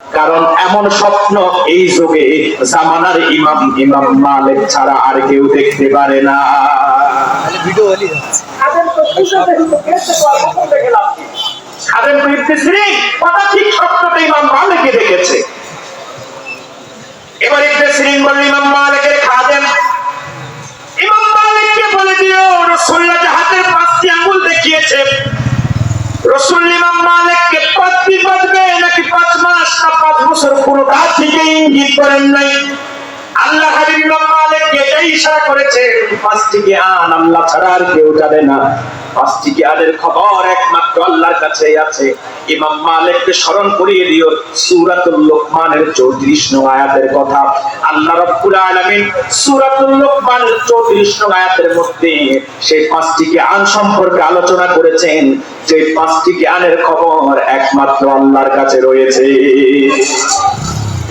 কারণ এমন স্বপ্ন এই যুগে জামানার ইমাম ইমাম মালিক ছাড়া আর কেউ দেখতে পারে না। খাদেম ইবনে সিরিন কথা ঠিক স্বপ্নটা ইমাম মালিককে দেখেছে। এবার ইবনে সিরিন বলল ইমাম মালিকের খাদেম, ইমাম মালিককে বলে দিও রাসূলুল্লাহ হাতের 5টি আঙ্গুল দেখিয়েছে। রাসূল ইমাম মালিককে 5টি বাঁধবে নাকি 5 মাস না 5 বছর পুরোটা থেকে ইঙ্গিত করেন নাই। আল্লাহ হাবিব ইমাম মালিককে এই ইশারা করেছেন 5টি জ্ঞান আল্লাহ ছাড়া আর কেউ জানে না। 5টি জ্ঞানের খবর একমাত্র আল্লাহর কাছেই আছে। ইমাম মালিককে স্মরণ করিয়ে দিও সূরাতুল লোকমানের 34 নং আয়াতের কথা। আল্লাহ রাব্বুল আলামিন সূরাতুল লোকমানের 34 নং আয়াতের মধ্যে সেই 5টি জ্ঞান সম্পর্কে আলোচনা করেছেন, যে 5টি জ্ঞানের খবর একমাত্র আল্লাহর কাছে রয়েছে।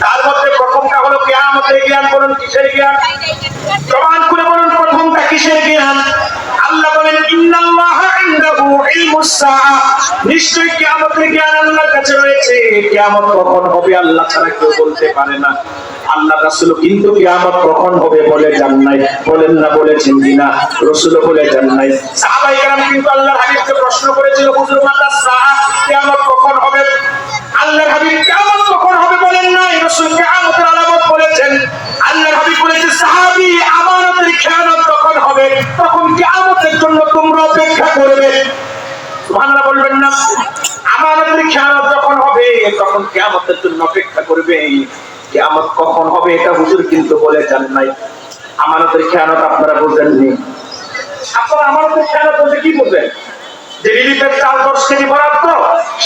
তার মধ্যে প্রথমটা হলো কিয়ামতের জ্ঞান। বলুন কিসের জ্ঞান? প্রমাণ করে বলুন প্রথমটা কিসের জ্ঞান? আল্লাহ বলেন ইন্নাল্লাহা ইনদাহু ইলমুস সাআ, নিশ্চয়ই কিয়ামতের জ্ঞান আল্লাহর কাছে রয়েছে। কিয়ামত কখন হবে আল্লাহ ছাড়া কেউ বলতে পারে না। আল্লাহ রাসূল কিন্তু কিয়ামত কখন হবে বলে জান নাই। বলেন না বলেছেন কিনা? রাসূল বলে জান নাই। সাহাবায়ে কেরাম কিন্তু আল্লাহর হাবিবকে প্রশ্ন করেছিল হুজুর মাতা সাআ, কিয়ামত কখন হবে? আল্লাহর হাবিব কিয়ামত কখন হবে বলেন নাই, রাসূল কিয়ামতের আলামত বলেছেন। আল্লাহর হাবিব বলেছে সাহাবী আমানতের খেয়ানত কখন হবে? তখন কিয়ামতের জন্য তোমরা অপেক্ষা করবে। সুবহানাল্লাহ বলবেন না? আমানতের খেয়ানত যখন হবে তখন কিয়ামতের জন্য অপেক্ষা করবে। কিয়ামত কখন হবে এটা হুজুর কিন্তু বলে জান নাই। আমানতের খেয়ানত আপনারা বুঝেননি। আপনারা আমানতের খেয়ানত বলতে কি বুঝেন? যে রিলিফের চাল 10 কেজি বরাদ্দ,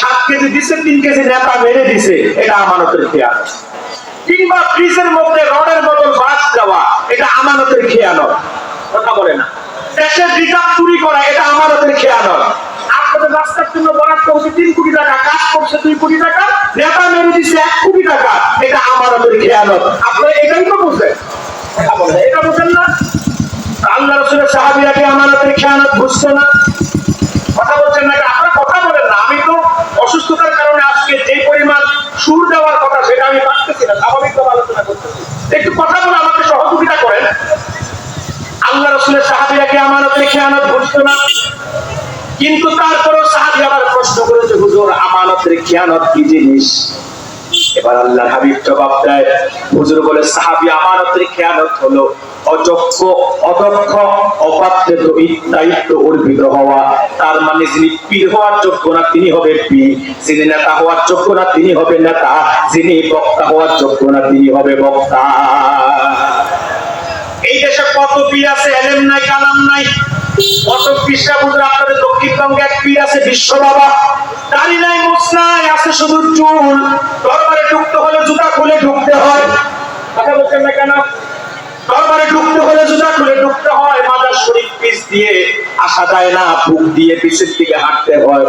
7 কেজি দিছে, 3 কেজি নেতা মেরে দিছে, এটা আমানতের খেয়ানত। কিংবা ফ্রিজের মধ্যে রডের বদল বাদ দেওয়া, এটা আমানতের খেয়ানত। কথা বলে না? দেশের রিজার্ভ চুরি করা, এটা আমানতের খেয়ানত। আপনাদের রাস্তার জন্য বরাদ্দ হচ্ছে 3 কোটি টাকা, কাজ করছে 2 কোটি টাকা, নেতা মেরে দিছে 1 কোটি টাকা, এটা আমানতের খেয়ানত। আপনারা এটাই তো বুঝেন। কথা বলে এটা বুঝেন না? আল্লাহ রাসূলের সাহাবীরা কি আমানতের খেয়ানত বুঝতো না? কথা বলছেন না? আপনারা কথা বলেন না। আমি তো অসুস্থতার কারণে আজকে যে পরিমাণ সুর দেওয়ার কথা সেটা আমি পারতেছি না, স্বাভাবিকভাবে আলোচনা করতেছি। একটু কথা বলে আমাকে সহযোগিতা করেন। আল্লাহ রাসূলের সাহাবীরা কি আমানতের খেয়ানত বুঝতো না? কিন্তু তারপরেও সাহাবী আবার প্রশ্ন করেছে হুজুর আমানতের খেয়ানত কি জিনিস? এবার আল্লাহর হাবিব জবাব দেয়, হুজুর বলে সাহাবী আমানতের খেয়ানত হলো অযোগ্য, অদক্ষ, অপাত্রে দায়িত্ব অর্পিত হওয়া। তার মানে যিনি পীর হওয়ার যোগ্য না তিনি হবে পীর, যিনি নেতা হওয়ার যোগ্য না তিনি হবে নেতা, যিনি বক্তা হওয়ার যোগ্য না তিনি হবে বক্তা। এই দেশে কত পীর আছে, এলেম নাই কালাম নাই। কত পীররা হুজুর আপনাদের দক্ষিণবঙ্গে এক পীর আছে বিশ্ব বাবা, দাড়ি নাই মুছ নাই, আছে শুধু চুল। দরবারে ঢুকতে হলে জুতা খুলে ঢুকতে হয়। কথা বলছেন না কেন? দরবারে ঢুকতে হলে জুতা খুলে ঢুকতে হয়। মাজার শরীফ পিছ দিয়ে আসা যায় না, বুক দিয়ে পিছের দিকে হাঁটতে হয়।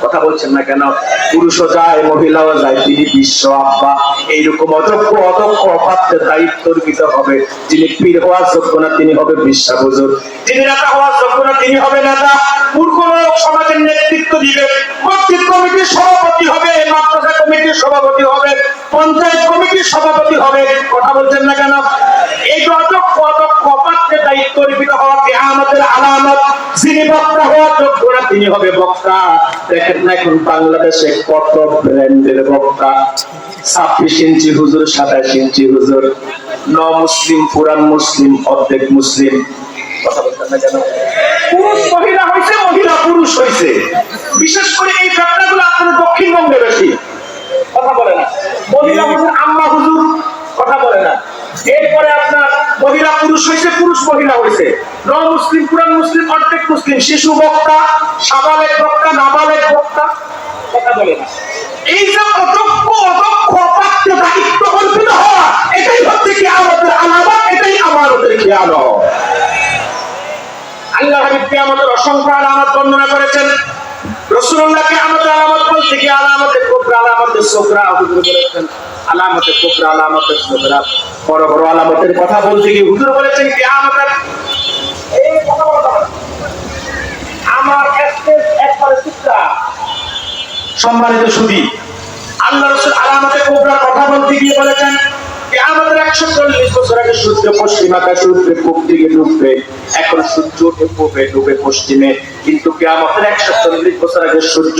কথা বলছেন না কেন? পুরুষও যায় মহিলাও যায়, তিনি বিশ্ব আব্বা। এইরকম অযোগ্য, অদক্ষ, অপাত্রের দায়িত্ব অর্পিত হবে। যিনি পীর হওয়ার যোগ্য না তিনি হবে বিশ্ব হুজুর, যিনি নেতা হওয়ার যোগ্য না তিনি হবে নেতা। মূর্খ লোক সমাজের নেতৃত্ব দিবে, মসজিদ কমিটির সভাপতি হবে, মাদ্রাসা কমিটির সভাপতি হবে, পঞ্চায়েত কমিটির সভাপতি হবে। কথা বলছেন না কেন? এই যে অযোগ্য, অদক্ষ, অপাত্রের দায়িত্ব অর্পিত হওয়া কিয়ামতের আলামত। যিনি বক্তা হওয়ার যোগ্য না তিনি হবে বক্তা। দেখেন না এখন বাংলাদেশে কত ব্র্যান্ডের বক্তা। 26 ইঞ্চি হুজুর, 27 ইঞ্চি হুজুর, ন মুসলিম, পুরান মুসলিম, অর্ধেক মুসলিম। কথা বলছেন না কেন? পুরুষ মহিলা হয়েছে, মহিলা পুরুষ হয়েছে। বিশেষ করে এই ঘটনাগুলো আপনাদের দক্ষিণবঙ্গে বেশি। কথা বলে না? মহিলা হুজুর, আম্মা হুজুর। কথা বলে না? এরপরে আপনার মহিলা পুরুষ হয়েছে, পুরুষ মহিলা হয়েছে, ন মুসলিম, পুরান মুসলিম, অর্ধেক মুসলিম, শিশু বক্তা, সাবালেক বক্তা, নাবালেক বক্তা। কথা বলে না? এই যে অযোগ্য, অদক্ষ, অপাত্র দায়িত্ব অর্পিত হওয়া, এটাই হচ্ছে কিয়ামতের আলামত, এটাই আমানতের খেয়ানত। আল্লাহ হাবিব কিয়ামতের অসংখ্য আলামত বর্ণনা করেছেন। রাসূলুল্লাহ কিয়ামতের আলামত বলতে গিয়ে আলামতে কুবরা, আলামতে সুগরা হুজুর বলেছেন। আলামতে কুবরা, আলামতে সুগরা, বড় বড় আলামতের কথা বলতে গিয়ে হুজুর বলেছেন কিয়ামতের এই কথা বলতে হবে। আমার একবারে চিন্তা। সম্মানিত সুধী, আল্লাহ রাসূল আলামতে কুবরার কথা বলতে গিয়ে বলেছেন কিয়ামতের 140 বছর আগে সূর্য পশ্চিম আকাশে উঠবে, পূব দিকে ডুববে। এখন সূর্য উঠে পূবে, ডুবে পশ্চিমে, কিন্তু কিয়ামতের 140 বছর আগে সূর্য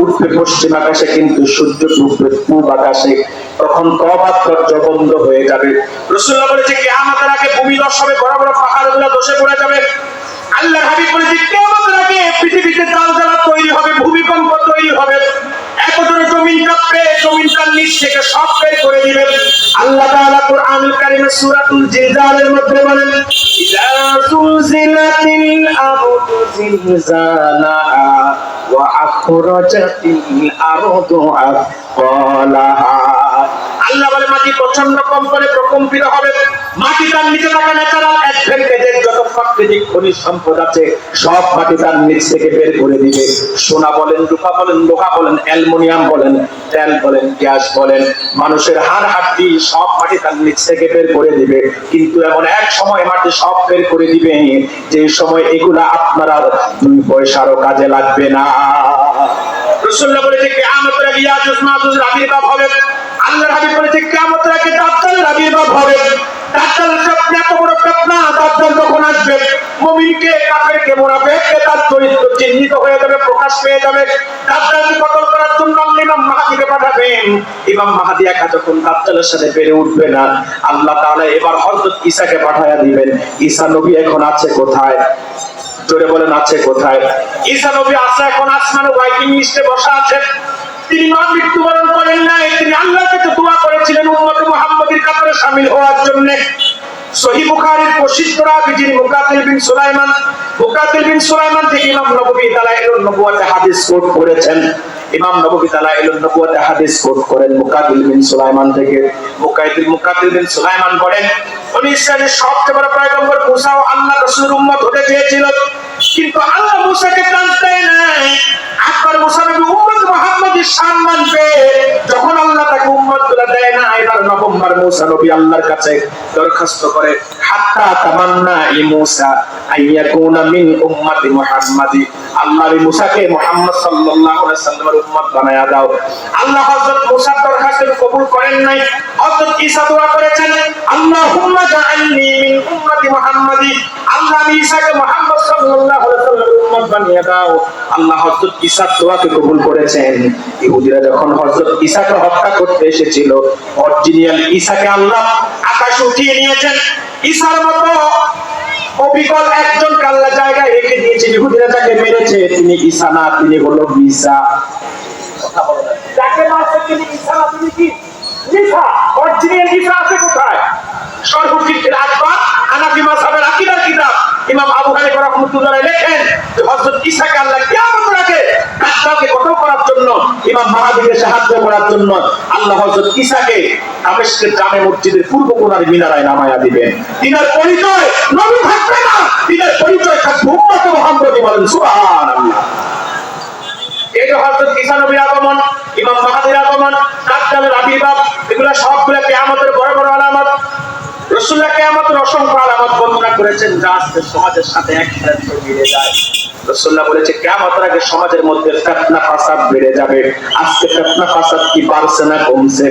উঠবে পশ্চিম আকাশে, কিন্তু সূর্য ডুববে পূব আকাশে। তখন তওবা দরজা বন্ধ হয়ে যাবে। রাসূলুল্লাহ বলেছে কিয়ামতের আগে ভূমি ধস হবে, বড় বড় পাহাড়গুলো ধসে পড়ে যাবে। আল্লাহর হাবিব বলেছে কিয়ামতের আগে পৃথিবীতে জালজালা তৈরি হবে, ভূমিকম্প তৈরি হবে, একজনের জমিন কাঁপবে, জমিনটার নিচ থেকে সব বের করে দিবেন। আল্লাহ তাআলা কুরআনুল কারীমে সূরাতুল জিলজালের মধ্যে বলেন ইযা যুলজিলাতিল আরদু জিলজালাহা ওয়া আখরাজাতিল আরদু আথকালাহা। আল্লাহ বলে মাটি প্রচন্ড কম্পনে প্রকম্পিত হবে, মাটি তার নিচে থাকা ন্যাচারাল অ্যাডভান্টেজের যত প্রাকৃতিক খনিজ সম্পদ আছে সব মাটি তার নিচ থেকে বের করে দিবে। সোনা বলেন, রূপা বলেন, লোহা বলেন, অ্যালুমিনিয়াম বলেন, তেল বলেন, গ্যাস বলেন, মানুষের হাড় হাড্ডি সব মাটি তার নিচ থেকে বের করে দিবে। কিন্তু এমন এক সময় মাটি সব বের করে দিবে যে সময় এগুলা আপনারা 2 পয়সারও কাজে লাগবে না। রাসূলুল্লাহ বলেছে কিয়ামতের আগে ইয়াজুজ মাজুজের আবির্ভাব হবে। আল্লাহর হাবিব বলেছে কিয়ামতের আগে দাজ্জালের আবির্ভাব হবে। দাজ্জাল সবচেয়ে এত বড় ফিতনা, দাজ্জাল যখন আসবে মুমিনকে কাফেরকে মুনাফিককে তার চরিত্র চিহ্নিত হয়ে যাবে, প্রকাশ পেয়ে যাবে। দাজ্জালকে কতল করার জন্য ইমাম মাহদীকে পাঠাবেন। ইমাম মাহদী একা যখন দাজ্জালের সাথে পেরে উঠবে না, আল্লাহ তাআলা এবার হযরত ঈসাকে পাঠায়া দিবেন। ঈসা নবী এখন আছে কোথায়? জোরে বলেন আছে কোথায়? ঈসা নবী আছে এখন আসমানে ওয়েটিং লিস্টে বসা আছেন। তিনি মৃত্যুবরণ করেন নাই, তিনি আল্লাহর কাছে দোয়া করেছিলেন উম্মতে মুহাম্মাদীর কাতারে শামিল হওয়ার জন্য। সহিহ বুখারীর প্রসিদ্ধ রাবী যিনি মুকাতিল বিন সুলাইমান থেকে ইমাম নববী দালাইলুন নবুওয়াতে হাদিস কোট করেছেন। ইমাম নববী দালাইলুন নবুওয়াতে হাদিস কোট করেন মুকাতিল বিন সুলাইমান থেকে। মুকাতিল বিন সুলাইমান বলেন বনি ইসরাইলের সবচেয়ে বড় পয়গম্বর মুসা ও আল্লাহ রাসূলের উম্মত হতে চেয়েছিল, কিন্তু আল্লাহ মুসাকে চান্স দেয় নাই। একবার মুসা নবী উম্মত মুহাম্মাদের সম্মান পেয়ে যখন আল্লাহ তাকে উম্মত গুলো দেয় না, এবার নবম্বর মুসা নবী আল্লাহর কাছে দরখাস্ত করে হাত্তা তামান্না ই মুসা আইয়াকুনা মিন উম্মতি মুহাম্মাদি, আল্লাহ মুসাকে মুহাম্মদ সাল্লাল্লাহু আলাইহি সাল্লামের উম্মত বানায়া দাও। আল্লাহ হযরত মুসার দরখাস্ত কবুল করেন নাই। হযরত ঈসা দোয়া করেছেন আল্লাহুম্মা জাআলনি মিন উম্মতি মুহাম্মাদি, আল্লাহ ঈসাকে মুহাম্মদ সাল্লাল্লাহু আলাইহি সাল্লামের উম্মত বানিয়ে দাও। আল্লাহ হযরত ঈসার দোয়াকে কবুল করেছেন। ইহুদিরা যখন হযরত ঈসাকে হত্যা করতে এসেছিল, অরিজিনাল ঈসাকে আল্লাহ আকাশে উঠিয়ে নিয়েছেন। ঈসার মতো অবিকল একজন আল্লাহ জায়গায় রেখে দিয়েছে। ইহুদিরা যাকে মেরেছে তিনি ঈসা না, তিনি হলো ঈসা। কথা বলো না, যাকে মারছে তিনি ঈসা না, তিনি কি ঈসা? অরিজিনাল ঈসা আছে কোথায়? সর্বকৃষ্ণের আকবর হানাফি মাযহাবের আকীদার কিতাব ইমাম আবু হানিফা রাহমাতুল্লাহ লেখেন যে হযরত ঈসাকে আল্লাহ কিয়ামতের আগে দাজ্জালকে কতল করার জন্য, ইমাম মাহদীকে সাহায্য করার জন্য আল্লাহ হযরত ঈসাকে দামেস্কের জামে মসজিদের পূর্ব কোণার মিনারায় নামায়া দিবেন। তিনার পরিচয় নবী থাকবে না, তিনার পরিচয় থাকবে উম্মতে মুহাম্মাদী। বলেন সুবহানাল্লাহ। এই যে হযরত ঈসা নবীর আগমন, ইমাম মাহদীর আগমন, দাজ্জালের আবির্ভাব, এগুলা সবগুলো কিয়ামতের বড় বড় আলামত। রাসূলুল্লাহ কিয়ামতের অসংখ্য আলামত বর্ণনা করেছেন যা আজকে সমাজের সাথে একসাথে মিলে যায়। রাসূলুল্লাহ বলেছে কিয়ামতের আগে সমাজের মধ্যে ফিতনা ফাসাদ বেড়ে যাবে। আজকে ফিতনা ফাসাদ কি বাড়ছে না কমছে?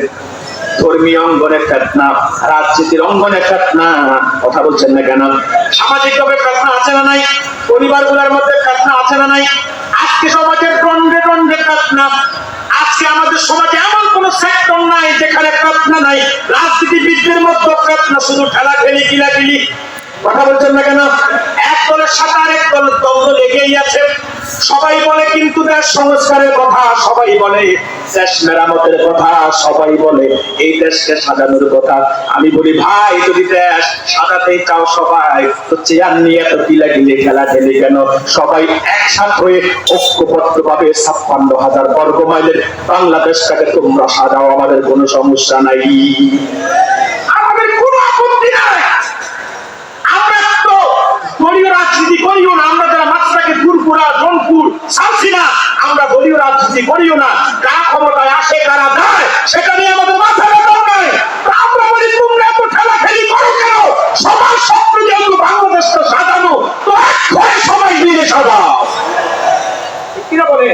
ধর্মীয় অঙ্গনে ফিতনা, রাজনীতির অঙ্গনে ফিতনা, কথা বলছেন না কেন? সামাজিকভাবে ফিতনা আছে না নাই? পরিবারগুলোর মধ্যে ফিতনা আছে না নাই? আজকে সমাজের দ্বন্দ্বে দ্বন্দ্বে ফিতনা। আজকে আমাদের সমাজে এমন কোন সেক্টর নাই যেখানে ফিতনা নাই। রাজনীতিবিদদের মধ্যে ফিতনা, শুধু ঠেলাঠেলি কিলাকিলি, কথা বলছেন না কেন? এক দলের সাথে আরেক দলের দ্বন্দ্ব লেগেই আছে। সবাই বলে কিন্তু দেশ সংস্কারের কথা, সবাই বলে দেশ মেরামতের কথা, সবাই বলে এই দেশকে সাজানোর কথা। আমি বলি ভাই, যদি দেশ সাজাতেই চাও সবাই, তো চেয়ার নিয়ে এত কিলাকিলি খেলাখেলি কেন? সবাই একসাথ হয়ে ঐক্যবদ্ধভাবে 56,000 বর্গ মাইলের বাংলাদেশটাকে তোমরা সাজাও, আমাদের কোনো সমস্যা নাই, আমাদের কোনো আপত্তি নাই। আমরা তো দলীয় রাজনীতি করিও না। আমরা যারা মাছটাকে পুরপুরা জনপুর চাচ্ছি না, আমরা দলীয় রাজনীতি করিও না। কারা ক্ষমতায় আসে কারা যায় সেটা নিয়ে আমাদের মাথা ব্যথা নাই। আমরা বলি তোমরা এত ঠেলাঠেলি করো কেন? সবার স্বপ্ন যেহেতু বাংলাদেশটা সাজানো, তো এক হয়ে সবাই মিলে সাজাও, কিনা বলে?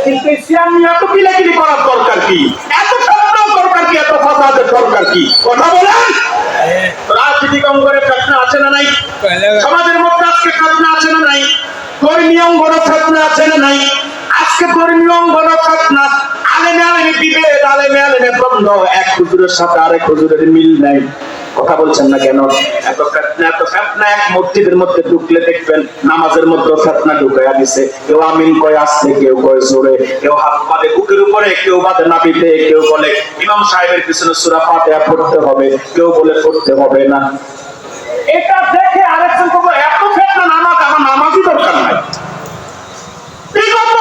কিন্তু চেয়ার নিয়ে এত কিলাকিলি করার দরকার কি? এত আমাদের দরকার কি? কথা বলেন। রাজনৈতিক অঙ্গনে ফেতনা আছে না নাই? সমাজের মধ্যে আজকে ফেতনা আছে না নাই? ধর্মীয় অঙ্গনে ফেতনা আছে না নাই? আজকে ধর্মীয় অঙ্গনে ফেতনা, আলেমে আলেমে বিভেদ, আলেমে আলেমে দ্বন্দ্ব, এক হুজুরের সাথে আরেক হুজুরের মিল নাই। কথা বলছেন না কেন? এত ফেতনা এক মসজিদের মধ্যে ঢুকলে দেখবেন নামাজের মধ্যে ফেতনা ঢুকাইয়া দিছে। কেউ আমিন কয় আসছে, কেউ কয় জোরে, কেউ হাত বাঁধে বুকের উপরে, কেউ বাঁধে নাভিতে, কেউ বলে ইমাম সাহেবের পিছনে সূরা ফাতিহা পড়তে হবে, কেউ বলে পড়তে হবে না। এটা দেখে আরেকজন বলবো এত ফেতনা, নামাজ আমার নামাজই দরকার নাই। বিগত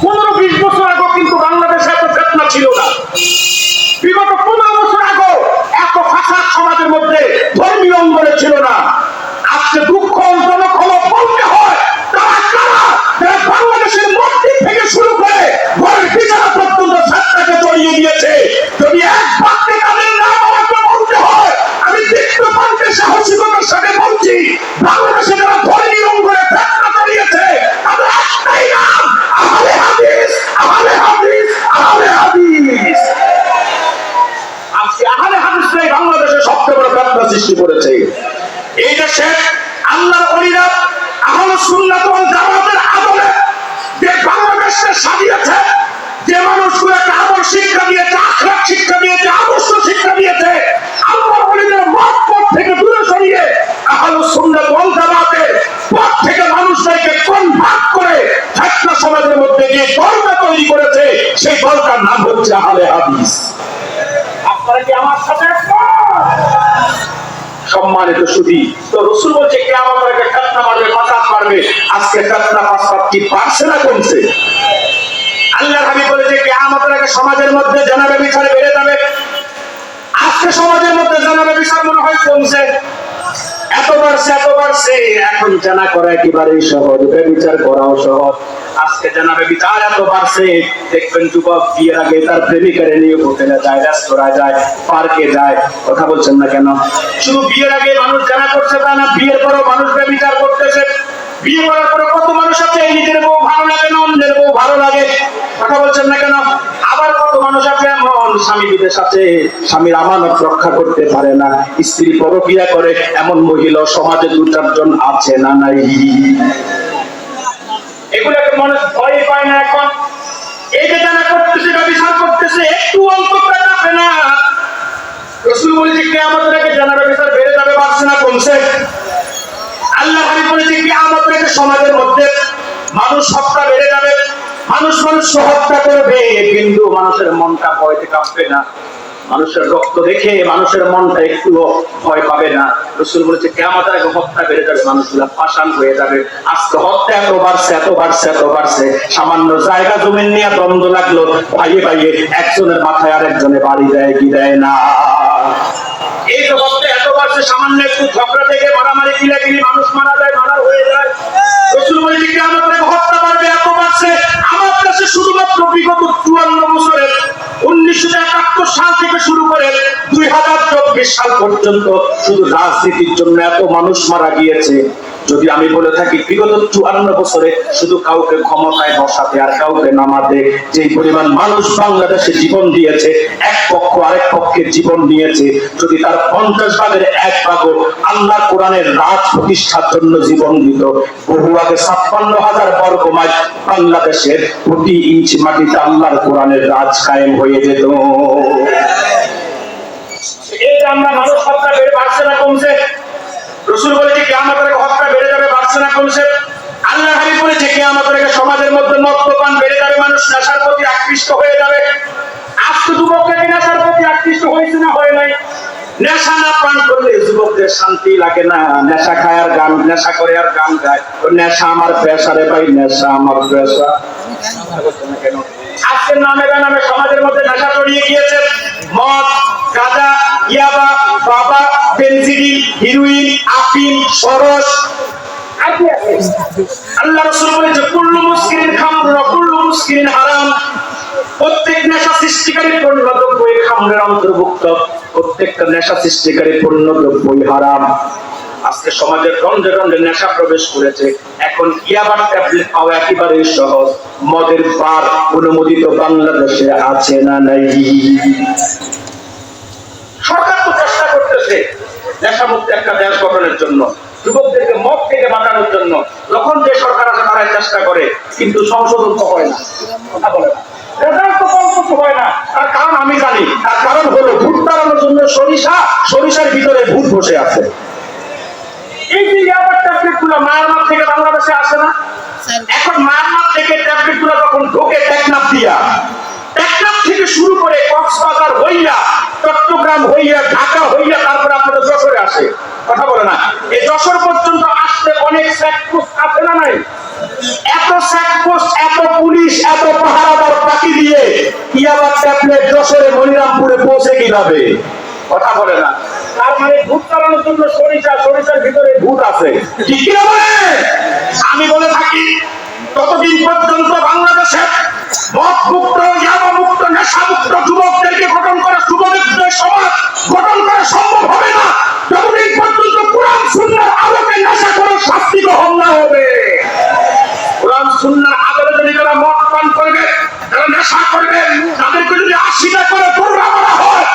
15-20 বছর আগে কিন্তু বাংলাদেশে এত ফেতনা ছিল না। বিগত 15 বছর আগে এত ফাসাদ সমাজের মধ্যে ধর্মীয় অঙ্গনে ছিল না। আজকে দুঃখজনক হলো বলতে হয়, তারা কারা যারা বাংলাদেশের মসজিদ থেকে শুরু করে ঘরের বিছানা পর্যন্ত ফেতনাকে জড়িয়ে দিয়েছে। যদি এক বাক্যে তাদের নাম আমাকে বলতে হয়, আমি দীপ্তকণ্ঠে সাহসিকতার সাথে বলছি, বাংলাদেশে যারা ধর্মীয় অঙ্গনে ফেতনা জড়িয়েছে তাদের একটাই নাম, আহলে হাদিস, আহলে হাদিস, আহলে হাদিস। আজকে আহলে হাদিসরাই বাংলাদেশের সবচেয়ে বড় ফেতনা সৃষ্টি করেছে। এই দেশে আল্লাহর ওলিরা আহলে সুন্নাত ওয়াল জামাতের আদলে যে বাংলাদেশকে সাজিয়েছে, যে মানুষগুলোকে আমল শিক্ষা দিয়েছে, আখলাক শিক্ষা দিয়েছে, আদর্শ শিক্ষা দিয়েছে, আল্লাহর ওলিদের মত থেকে দূরে সরিয়ে আহলে সুন্নাত ওয়াল জামাতের পথ থেকে মানুষদেরকে কনভার্ট করে ফেতনা সমাজের মধ্যে যে দলটা তৈরি করেছে, সেই দলটার নাম হচ্ছে আহলে হাদিস। আপনারা কি আমার সাথে একমত? সম্মানিত সুধী, তো রাসূল বলছে কিয়ামতের আগে ফিতনা মারবে, ফাসাদ মারবে। আজকে ফিতনা ফাসাদ কি বাড়ছে না কমছে? আল্লাহর হাবিব বলেছে কিয়ামতের আগে সমাজের মধ্যে জেনা ব্যভিচার বেড়ে যাবে। আজকে সমাজের মধ্যে জেনা ব্যভিচার মনে হয় কমছে। এত বাড়ছে, এখন জেনা করা একেবারেই সহজ, ব্যভিচার করাও সহজ। আজকে জেনা ব্যভিচার এত বাড়ছে, দেখবেন যুবক বিয়ের আগে তার প্রেমিকারে নিয়ে হোটেলে যায়, রেস্তোরাঁয় যায়, পার্কে যায়। কথা বলছেন না কেন? শুধু বিয়ের আগে মানুষ জেনা করছে তা না, বিয়ের পরও মানুষ ব্যভিচার করতেছে। বিয়ে করার পরে কত মানুষ আছে নিজের বউ ভালো লাগে না, অন্যের বউ ভালো লাগে। কথা বলছেন না কেন? আবার কত মানুষ আছে এমন স্বামী বিদেশ আছে, স্বামীর আমানত রক্ষা করতে পারে না, স্ত্রী পরকিয়া করে, এমন মহিলা সমাজে 2-4 জন আছে না নাই? এগুলোকে মানুষ ভয় পায় না এখন। এই যে জানা করতেছে, ব্যভিচার করতেছে, একটু অন্তরটা কাঁপে না। রাসূল বলেছে কিয়ামতের আগে জানা ব্যভিচার বেড়ে যাবে, বাড়ছে না কমছে? আল্লাহ হাবিব বলেছে কিয়ামতের আগে সমাজের মধ্যে মানুষ হত্যা বেড়ে যাবে, মানুষ হত্যা করবে, কিন্তু মানুষের মনটা ভয়তে কাঁপবে না। মানুষের রক্ত দেখে মানুষের মনটা একটু ভয় পাবে না। রাসূল বলেছে কিয়ামতের আগে হত্যা বেড়ে যাবে, মানুষগুলো পাষাণ হয়ে যাবে। আজকে হত্যা এত বাড়ছে, সামান্য জায়গা জমি নিয়ে দ্বন্দ্ব লাগলো, ভাইয়ে একজনের মাথায় আরেকজনে বাড়ি দেয় কি দেয় না? এই যে হত্যা এত বাড়ছে, সামান্য একটু ঝগড়া থেকে মারামারি কিলাকিলি মানুষ মারা যায়, মারা হয়ে যায়। রাসূল বলেছে কিয়ামতের আগে হত্যা বাড়বে, এত বাড়ছে। আমার কাছে শুধুমাত্র বিগত 54 বছরে 1971 সাল থেকে শুরু করে 2024 সাল পর্যন্ত শুধু রাজনীতির জন্য এত মানুষ মারা গিয়েছে। যদি আমি বলে থাকি বিগত 54 বছরে শুধু কাউকে ক্ষমতায় বসাতে আর কাউকে নামাতে যে পরিমাণ মানুষ বাংলাদেশে জীবন দিয়েছে, এক পক্ষ আরেক পক্ষের জীবন নিয়েছে, যদি তার 50 ভাগের 1 ভাগও আল্লাহ কোরআনের রাজ প্রতিষ্ঠার জন্য জীবন দিত, বহু আগে 56,000 বর্গ মাইল বাংলাদেশের প্রতি ইঞ্চি মাটিতে আল্লাহর কোরআনের রাজ কায়েম হয়ে যেত। এই যে আমরা মানুষ হত্যা বেড়ে বাড়ছে না কমছে? রাসূল বলেছে কিয়ামতের আগে হত্যা বেড়ে যাবে, বাড়ছে না কমছে? আল্লাহ হাবিব বলেছে কিয়ামতের আগে সমাজের মধ্যে মদ্যপান বেড়ে যাবে, মানুষ নেশার প্রতি আকৃষ্ট হয়ে যাবে। আজকে যুবকরা কি নেশার প্রতি আকৃষ্ট হয়েছে না হয় নাই? নেশা না পান করলে যুবকদের শান্তি লাগে না, নেশা খায় আর গান, নেশা করে আর গান গায়, নেশা আমার পেশা রে ভাই, নেশা আমার পেশা। আজকের নামে বেনামে সমাজের মধ্যে নেশা ছড়িয়ে গিয়েছে। মদ, গাঁজা, ইয়াবা, বাবা, পেনসিডিল, হিরোইন, আফিম, সরস। আল্লাহ রাসূল বলেছে কুল্লু মুসকিরিন খামর ওয়া কুল্লু মুসকিরিন হারাম। প্রত্যেক নেশা সৃষ্টিকারী পণ্য দ্রব্যই খামরের অন্তর্ভুক্ত, প্রত্যেকটা নেশা সৃষ্টিকারী পণ্য দ্রব্যই হারাম। আজকে সমাজের রন্ধ্রে রন্ধ্রে নেশা প্রবেশ করেছে। এখন ইয়াবার ট্যাবলেট পাওয়া একেবারেই সহজ। মদের বার অনুমোদিত বাংলাদেশে আছে না নাই? নেশামুক্ত একটা দেশ গঠনের জন্য, যুবকদেরকে মদ থেকে বাঁচানোর জন্য যখন যে সরকার আছে তারা চেষ্টা করে, কিন্তু সংশোধন তো হয় না, কথা বলে না, রেজাল্ট তো কম হয় না। তার কারণ আমি জানি, তার কারণ হলো ভূত তাড়ানোর জন্য সরিষার ভিতরে ভূত বসে আছে। এই যে ইয়াবার ট্যাবলেট গুলো মায়ানমার থেকে বাংলাদেশে আসে না, এখন মায়ানমার থেকে ট্যাবলেট গুলো যখন ঢোকে টেকনাফ থেকে শুরু করে কক্সবাজার হইয়া, চট্টগ্রাম হইয়া, ঢাকা হইয়া, তারপরে আপনাদের যশোরে আসে, কথা বলে না। এই যশোর পর্যন্ত আসতে অনেক চেকপোস্ট আছে না নাই? এত চেকপোস্ট, এত পুলিশ, এত পাহারাদার ফাঁকি দিয়ে ইয়াবার ট্যাবলেট যশোরে মনিরামপুরে পৌঁছে কিভাবে, কথা বলে না। তার মানে ভূত চালানোর জন্য সরিষার ভিতরে ভূত আছে, ঠিক কিনা বলে? আমি বলে থাকি, ততদিন পর্যন্ত বাংলাদেশে মদ মুক্ত, ইয়াবা মুক্ত, নেশা মুক্ত যুবকদেরকে গঠন করা, যুবকদের সমাজ গঠন করা সম্ভব হবে না যতদিন পর্যন্ত কোরআন সুন্নাহর আলোকে নেশা করার শাস্তি গ্রহণ না হবে। কোরআন সুন্নাহর আলোকে যদি তারা মদ পান করবে, তারা নেশা করবে, তাদেরকে যদি 80টা করে দৌড়া মারা হয়,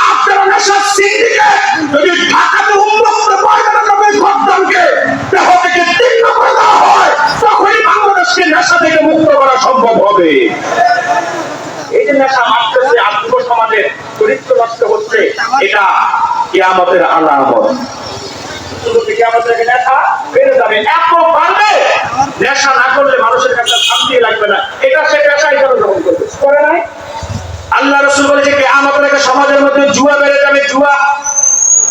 আপনারা নেশার সিন্ডিকেট যদি ঢাকাতে উন্মুক্ত ময়দানে ঘটনাকে দেহ থেকে তীক্ষ্ণ করে দেওয়া হয়, তখনই বাংলাদেশকে নেশা থেকে মুক্ত করা সম্ভব হবে। এই যে নেশা মারতেছে, আত্ম সমাজের চরিত্র নষ্ট হচ্ছে, এটা কিয়ামতের আলামত। নেশা বেড়ে যাবে, এত বাড়বে, নেশা না করলে মানুষের কাছে শান্তি লাগবে না, এটা সে পেশাই গ্রহণ করবে, করে নাই? আল্লাহ রাসূল বলেছে কিয়ামতের আগে সমাজের মধ্যে জুয়া বেড়ে যাবে, জুয়া,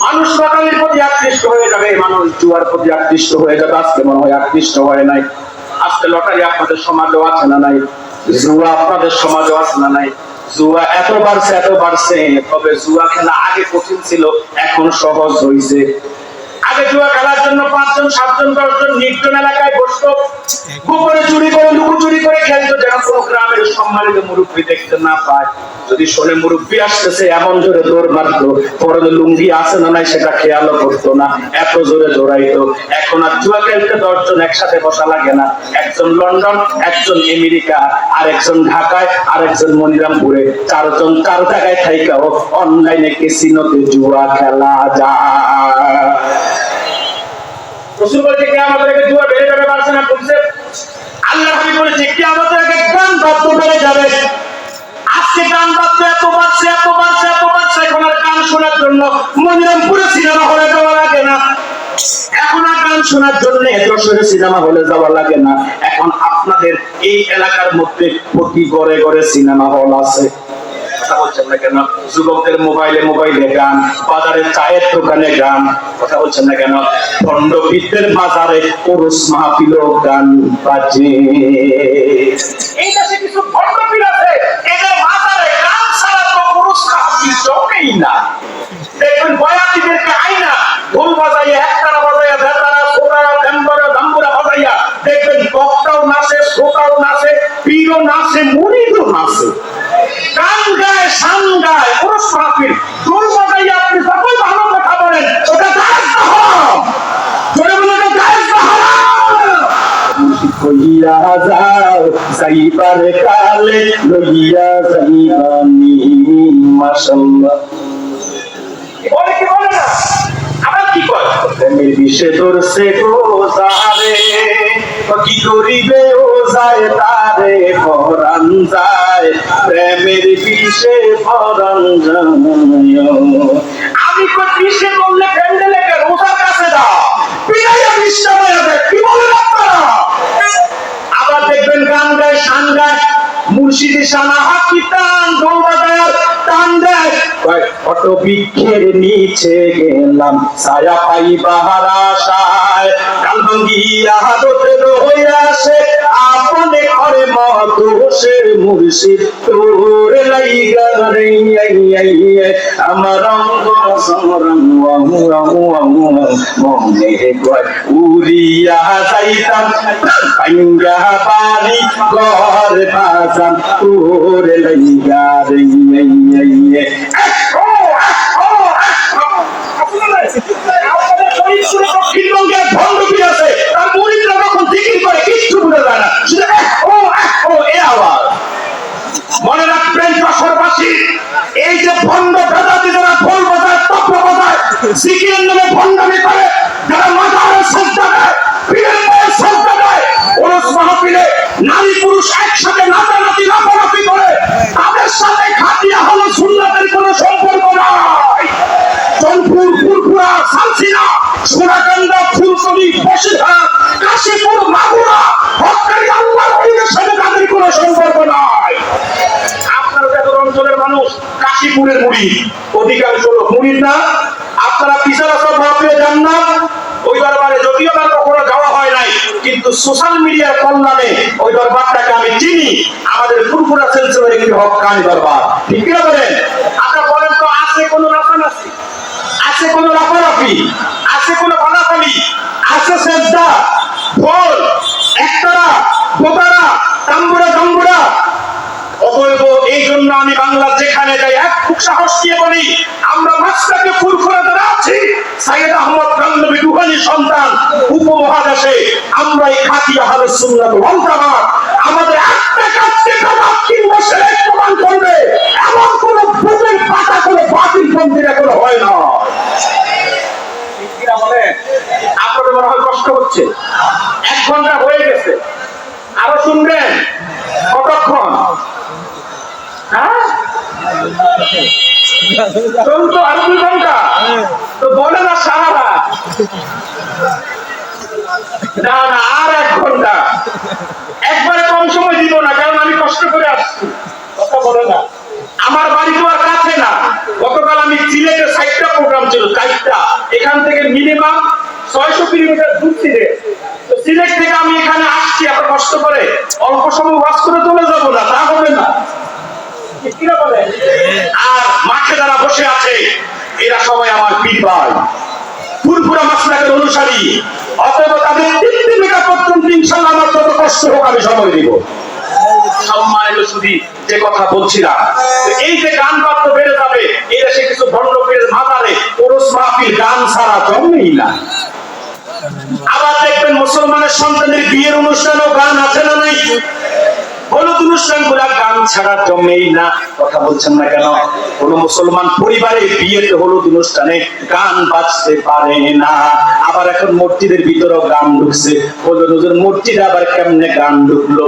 মানুষ লটারির প্রতি আকৃষ্ট হয়ে যাবে, মানুষ জুয়ার প্রতি আকৃষ্ট হয়ে যাবে। আজকে মনে হয় আকৃষ্ট হয় নাই। আজকে লটারি আপনাদের সমাজেও আছে না নাই? জুয়া আপনাদের সমাজেও আছে না নাই? জুয়া এত বাড়ছে, তবে জুয়া খেলা আগে কঠিন ছিল, এখন সহজ হয়েছে। আগে জুয়া খেলার জন্য 5 জন 7 জন 10 জন নির্জন এলাকায় বসতো, গোপনে চুরি করে লুকোচুরি করে খেলতো, যেন কোনো গ্রামের সম্মানিত মুরব্বী দেখতে না পায়। যদি শোনে মুরব্বী আসতেছে, এমন জোরে দৌড় মারতো, পরে লুঙ্গি আছে না নাই সেটা খেয়ালও করতো না, এত জোরে দৌড়াইতো। এখন আর জুয়া খেলতে 10 জন একসাথে বসা লাগে না, একজন লন্ডন, একজন আমেরিকা, আর একজন ঢাকায়, আর একজন মনিরামপুরে, 4 জন 4 জায়গায় থাইকাও অনলাইনে ক্যাসিনোতে জুয়া খেলা যায়। রাসূল বলেছে কিয়ামতের আগে জুয়া বেড়ে যাবে, বাড়ছে না কমছে? আল্লাহ নবী বলেছে কিয়ামতের আগে গান বাদ্য বেড়ে যাবে। আজকে গান বাদ্য এত বাড়ছে, এখন আর গান শোনার জন্য মনিরামপুরে সিনেমা হলে যাওয়া লাগে না, এখন আর গান শোনার জন্য যশোরে সিনেমা হলে যাওয়া লাগে না। এখন আপনাদের এই এলাকার মধ্যে প্রতি ঘরে ঘরে সিনেমা হল আছে, কথা বলছেন না কেন? যুবকদের মোবাইলে গান, বাজারে চায়ের দোকানে গান, কথা বলছেন না কেন? খণ্ডবিদ্যের বাজারে পুরুষ মাহফিল গান বাজে। এই দেশে কিছু খণ্ডবিদ আছে, এদের বাজারে গান ছাড়া তো পুরুষ মাহফিল জমেই না। দেখবেন বয়াতিদেরকে আইনা ঢোল বাজাইয়া, একতারা বাজাইয়া, বেতারা, সোতারা, দাম্বুরা বাজাইয়া, দেখবেন বক্তাও নাচে, শ্রোতাও নাচে, পীরও নাচে, মুরিদও নাচে, গান গায়, শান গায়, পুরুষ মাহফিল। ঢোল বাজাইয়া আপনি যতই ভালো কথা বলেন, ওটা জায়েজ না হারাম, জোরে বলে ওটা জায়েজ না হারাম। কইয়া যাও যাইবার কালে, লইয়া যাইবানি মাশাআল্লাহ। বলে কি বলে না? আবার কি কয়? প্রেমের বিষে ধরছে গোজারে, কি করিবে ও যায় তারে পরাণ যায়, প্রেমের বিষে পরাণ যায়। আমি কই বিষে বললে প্যান্ডেলে কে রোজার কাছে দাও, পিড়াইয়া বিষটা হয়ে যায়, কি বলেন আপনারা? আবার দেখবেন গান গায়, শান গায়, মুর্শিদি শানা হাতি টান, ঢোল বাজায় টান দেয়, কত বৃক্ষের নিচে গেলাম ছায়া পাইবার আশায়, কাল ভাঙ্গিয়া হাতে হইয়া আসে আপনে করে মহতোষে মুর্শিদ তোর লাইগা রে, আমার অঙ্গ সমরং মনে কয় উড়িয়া যাইতাম, পাইঙ্গা পানি ঘর বাজান তোর লাইগা রে। দক্ষিণবঙ্গের ভণ্ডপীর আছে, তার মুরিদরা যখন জিকির করে কিচ্ছু বুঝে যায় না, শুধু এ আওয়াজ। মনে রাখবেন যশোরবাসী, এই যে ভণ্ড বেদাতি যারা ঢোল বাজায়, তবলা বাজায়, জিকিরের নামে কাশীপুরের মুরিদ, অধিকাংশ লোক মুরিদ না। আপনারা বিচার সব ভাবলে যান না ওই দরবারে, যদিও আমার কখনো যাওয়া হয় নাই, কিন্তু সোশ্যাল মিডিয়ার কল্যাণে ওই দরবারটাকে আমি চিনি। আমাদের ফুরফুরা সিলসিলার একটি হক্কানি দরবার, ঠিক কিনা বলেন? আপনারা বলেন তো, আছে কোনো রাফারাফি, আছে কোনো রাফারাফি, আছে কোনো ফালাফালি, আছে সেজদা, ঢোল, একতারা, বোতারা, তাম্বুরা জাম্বুরা? অতএব এই জন্য আমি বাংলা যেখানে যাই এক খুব সাহস দিয়ে বলি, আমরা মাছটাকে ফুরফুরা দ্বারা আছি সাইয়েদ আহমদ গাঙ্গবী রুহানির সন্তান উপমহাদেশে। আমরা এই খাঁটি আহলে সুন্নাত ওয়াল জামাত। আমাদের একটা কাজকে কথা 3 বছরে প্রমাণ করবে এমন কোন ভূতের পাতা কোনো বাতিল পন্থীর এখনো হয় না। ঠিক কিনা বলেন? আপনাদের মনে হয় কষ্ট হচ্ছে? 1 ঘন্টা হয়ে গেছে, আরো শুনবেন? কতক্ষণ? হ্যাঁ, চলতো আরো 2 ঘন্টা। তো বলে না সারা রাত? না না, আর 1 ঘন্টা। একবারে কম সময় দিব না, কারণ আমি কষ্ট করে আসছি। কথা বলে না, আমার বাড়ি তো আর কাছে না। গতকাল আমি সিলেটে 4টা প্রোগ্রাম ছিল, 4টা। এখান থেকে মিনিমাম 600 কিলোমিটার দূর সিলেট। তো সিলেট থেকে আমি এখানে আসছি এত কষ্ট করে, অল্প সময় ওয়াজ করে চলে যাবো না, তা হবে না। আর মাঠে যারা বসে আছে এরা সবাই আমার পীর ভাই, ফুরফুরা মাসলাকের অনুসারী। অতএব তাদের 3 মেগা পর্যন্ত ইনশাআল্লাহ আমার যত কষ্ট হোক আমি সময় দিব। সম্মানিত সুধী, যে কথা বলছিলাম, এই যে গান বাদ্য বেড়ে যাবে, এই দেশে কিছু ভণ্ড পীরের মাজারে ওরস মাহফিল গান ছাড়া জন্মেই না। আবার দেখবেন মুসলমানের সন্তানের বিয়ের অনুষ্ঠানেও গান আছে না নাই? হলুদ অনুষ্ঠান গুলা গান ছাড়া জমেই না। কথা বলছেন না কেন? কোন মুসলমান পরিবারে বিয়েতে হলুদ অনুষ্ঠানে গান বাজতে পারে না। আবার এখন মসজিদের ভিতরেও গান ঢুকছে। বলুন হুজুর, মসজিদে আবার কেমনে গান ঢুকলো?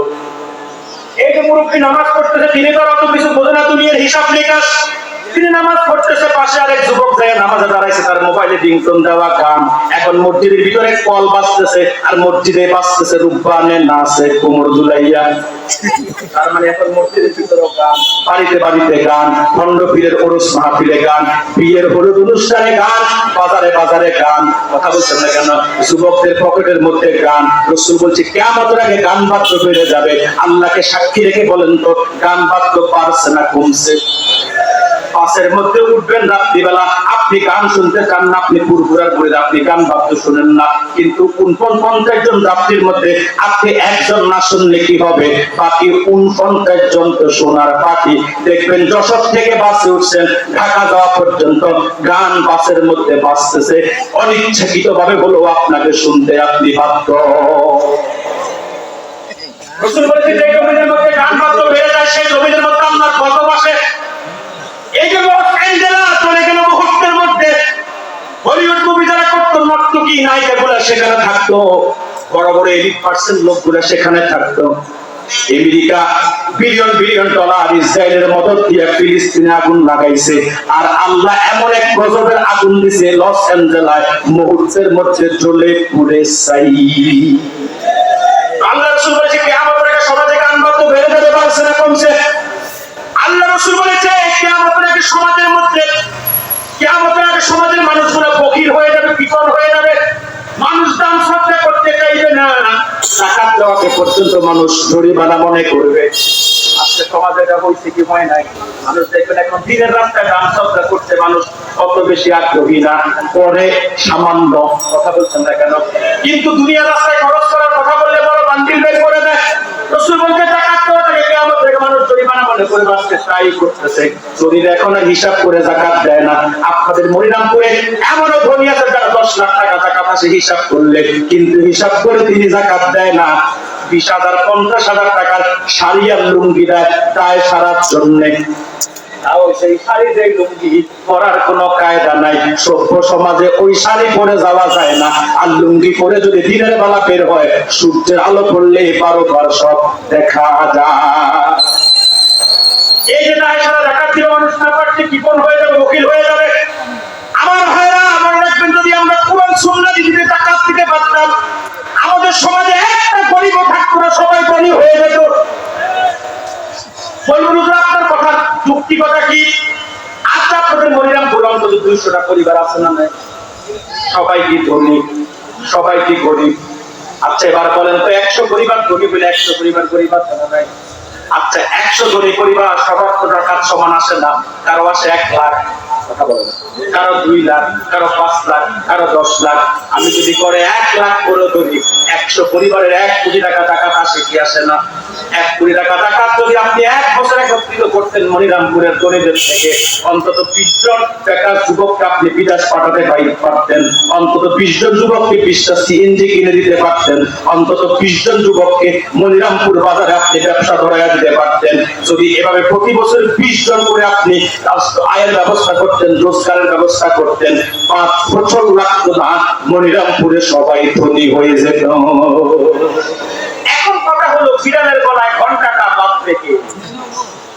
এই যে মুরব্বী নামাজ পড়তেছে, তিনি তো অত কিছু বোঝে না দুনিয়ার হিসাব নিকাশ। তিনি নামাজ পড়তেছে, পাশে আরেক যুবক যায় নামাজে দাঁড়াইছে, তার মোবাইলে রিংটোন দেওয়া গান। এখন মসজিদের ভিতরে কল বাজতেছে, আর মসজিদে বাজতেছে রূপবানে নাচে কোমর দুলাইয়া। তার মানে এখন মসজিদের ভিতরে গান, বাড়িতে বাড়িতে গান, খন্ড পীরের ওরস মাহফিলে গান, বিয়ের হলুদ অনুষ্ঠানে গান, বাজারে বাজারে গান। কথা বলছেন না কেন? যুবকদের পকেটের মধ্যে গান। রাসূল বলছে কিয়ামতের আগে গান বাদ্য বেড়ে যাবে। আল্লাহকে সাক্ষী রেখে বলেন তো, গান বাদ্য বাড়ছে না কমছে? বাসের মধ্যে উঠবেন রাত্রিবেলা, আপনি গান শুনতে চান না, আপনি ফুরফুরার মুরিদ, আপনি গান বাদ্য শুনেন না। কিন্তু 49 জন যাত্রীর মধ্যে আপনি একজন না শুনলে কি হবে? বাকি 49 জন তো শোনার বাকি। দেখবেন যশোর থেকে বাসে উঠছেন, ঢাকা যাওয়া পর্যন্ত গান বাসের মধ্যে বাজতেছে। অনিচ্ছাকৃত ভাবে হলেও আপনাকে শুনতে আপনি বাধ্য। রাসূল বলেছেন, যে জমিনের মধ্যে গান বাদ্য বেড়ে যায়, সেই জমিনের মধ্যে আল্লাহর গজব আসে। এই যে লস অ্যাঞ্জেলেস চলে গেল মুহূর্তের মধ্যে। হলিউড মুভি যারা করতো, নর্তকী নায়িকাগুলা সেখানে থাকতো, বড় বড় এলিট পার্সন লোকগুলা সেখানে থাকতো। আমেরিকা বিলিয়ন বিলিয়ন ডলার ইসরায়েলের মদদ দিয়ে ফিলিস্তিনে আগুন লাগাইছে, আর আল্লাহ এমন এক গজবের আগুন দিছে লস অ্যাঞ্জেলেস, মুহূর্তের মধ্যে জ্বলে পুড়ে ছাই। আল্লাহ রাসূল বলেছে কিয়ামতের আগে সমাজে গান বাদ্য বেড়ে যাবে, বাড়ছে না কমছে? আল্লাহ রাসূল বলেছে কিয়ামতের আগে সমাজের মধ্যে, কিয়ামতের আগে সমাজের মানুষগুলো ফকির হয়ে যাবে, পিছন হয়ে যাবে। মানুষ দান সদকা করতে চাইবে না, যাকাত দেওয়াকে পর্যন্ত মানুষ জরিমানা মনে করবে। আজকে সমাজে এটা হইছে কি হয় নাই? মানুষ দেখবেন এখন দিনের রাস্তায় দান সদকা করতে মানুষ অত বেশি আগ্রহী না, পরে সামান্য। কথা বলছেন না কেন? কিন্তু দুনিয়ার রাস্তায় খরচ করার কথা বললে বড় বান্ডিল বের করে দেয়। রাসূল বলতে যাকাত দেওয়াটাকে কিয়ামতের আগে মানুষ জরিমানা মনে করে বাঁচতে ট্রাই করতেছে। শরীর এখন আর হিসাব করে যাকাত দেয় না। আপনাদের মনিরামপুরে এমনও ধনী আছে যারা 10 লাখ টাকা যাকাত আসে হিসাব করলে, কিন্তু হিসাব করে তিনি যাকাত দেয় না। 20,000 50,000 টাকার শাড়ি আর লুঙ্গি দেয় দায় সারার জন্যে। তাও সেই শাড়ি যে লুঙ্গি পরার কোনো কায়দা নাই। সভ্য সমাজে ওই শাড়ি পরে যাওয়া যায় না, আর লুঙ্গি পরে যদি দিনের বেলা বের হয়, সূর্যের আলো পড়লে বারবার সব দেখা যায়। এই যে দায় সারা যাকাত দিয়ে মানুষ না পারছে, কিপন হয়ে যাবে, বকিল হয়ে যাবে। আমার ভাইরা, আমার রাখবেন, যদি আমরা কোরআন সুন্নাহ দিতে যাকাত দিতে পারতাম, আমাদের সমাজে একটা গরিব থাকতো না, সবাই ধনী হয়ে যেত। বলুন আপনার কথার যুক্তিকতা কি? আচ্ছা, আপনাদের মনিরামপুর অন্তত 200টা পরিবার আছে না নাই? সবাই কি ধনী? সবাই কি গরিব? আচ্ছা, এবার বলেন তো 100 পরিবার ধনী বলে 100 পরিবার গরিব আছে না নাই? আচ্ছা, 100 ধনী পরিবার সবার তো টাকা সমান আসে না। কারো আসে 1 লাখ, কথা বলেন, কারো 2 লাখ, কারো 5 লাখ, কারো 10 লাখ। আমি যদি করে 1 লাখ করে ধরি, 100 পরিবারের 1 কোটি টাকা টাকাটা আসে কি আসে না? 1 কোটি টাকা টাকা যদি আপনি 1 বছর একত্রিত করতেন মনিরামপুরের ধনীদের থেকে, অন্তত 20 জন বেকার যুবককে আপনি বিদেশ পাঠাতে পারতেন, অন্তত 20 জন যুবককে 20টা সিএনজি কিনে দিতে পারতেন, অন্তত 20 জন যুবককে মনিরামপুর বাজারে আপনি ব্যবসা ধরাইয়া দিতে পারতেন। যদি এভাবে প্রতি বছর 20 জন করে আপনি আয়ের ব্যবস্থা করতেন, রোজগারের ব্যবস্থা করতেন, 5 বছর লাগতো না, মনিরামপুরে সবাই ধনী হয়ে যেত। এখন কথা হলো, বিড়ালের গলায় ঘন্টাটা বাঁধবে কে?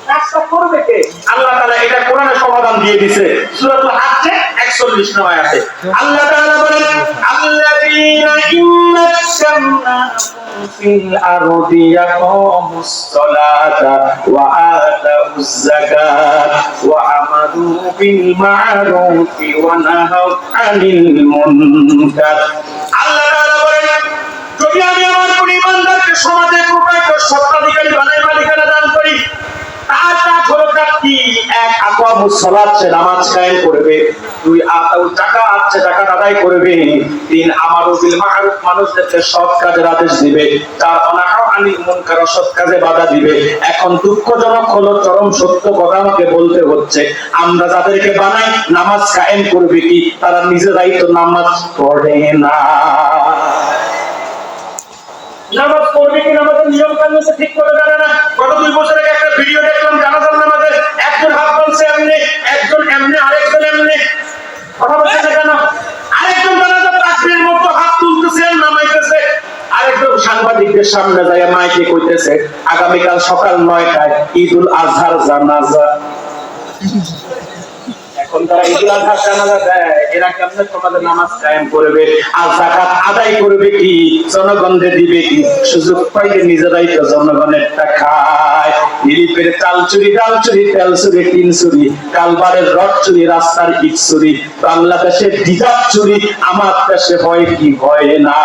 কাজটা করবে কে? আল্লাহ তাআলা এটা কোরআনে সমাধান দিয়ে দিয়েছে। সূরাতুল হাজ্জে 41 নম্বর আয়াতে আল্লাহ তাআলা বলেন, আল্লাযীনা ইন্নাশামনা ফিল আরদি ইয়াকুমুস সালাতা ওয়া আতাউজ যাকাত ওয়া আমারু বিল মা'রুফি ওয়া নাহাউ আনিল মুনকার। আল্লাহ তাআলা বলেন, যদি আমি আমার কোন ইমানদারকে সমাজে প্রকাশ্য সত্ত্বাধিকারী বানাই, মালিকানা দান করি, তার কাজ হলো কি? 1 আকামুস সালাত, সে নামাজ কায়েম করবে। 2 আতাউজ যাকাত, সে যাকাত আদায় করবে। 3 আমারু বিল মা'রুফ, মানুষদেরকে সৎ কাজের আদেশ দিবে। 4 অনাহু আনিল মুনকার, অসৎ কাজে বাধা দিবে। এখন দুঃখজনক হলো, চরম সত্য কথা আমাকে বলতে হচ্ছে, আমরা যাদেরকে বানাই নামাজ কায়েম করবে কি, তারা নিজেরাই তো নামাজ পড়ে না। নামাজ পড়বে কি, নামাজের নিয়ম কানুন ঠিক করে জানে না। গত 2 বছর আগে একটা ভিডিও দেখলাম জানাজার নামাজে, একজন হাত বাঁধছে এমনি, একজন এমনি, আরেকজন এমনি। কথা বলছে না কেন? আরেকজন জানাজার তাকবীরের মতো হাত তুলতেছে, নামাইতেছে। আরেকজন সাংবাদিকদের সামনে যায় মাইকে কইতেছে, আগামীকাল সকাল 9টায় ঈদুল আজহার জানাজা। এখন তারা ঈদুল আজহার জানাজা দেয়, এরা কেমনে তোমাদের নামাজ কায়েম করবে? আর যাকাত আদায় করবে কি? জনগণকে দিবে কি? সুযোগ পাইলে নিজেরাই তো জনগণের টাকা খায়। দিলীপের চাল চুরি, ডাল চুরি, তেল চুরি, টিন চুরি, কালবারের রড চুরি, রাস্তার ইট চুরি, বাংলাদেশের ডিজাব চুরি, আমার দেশে হয় কি হয় না?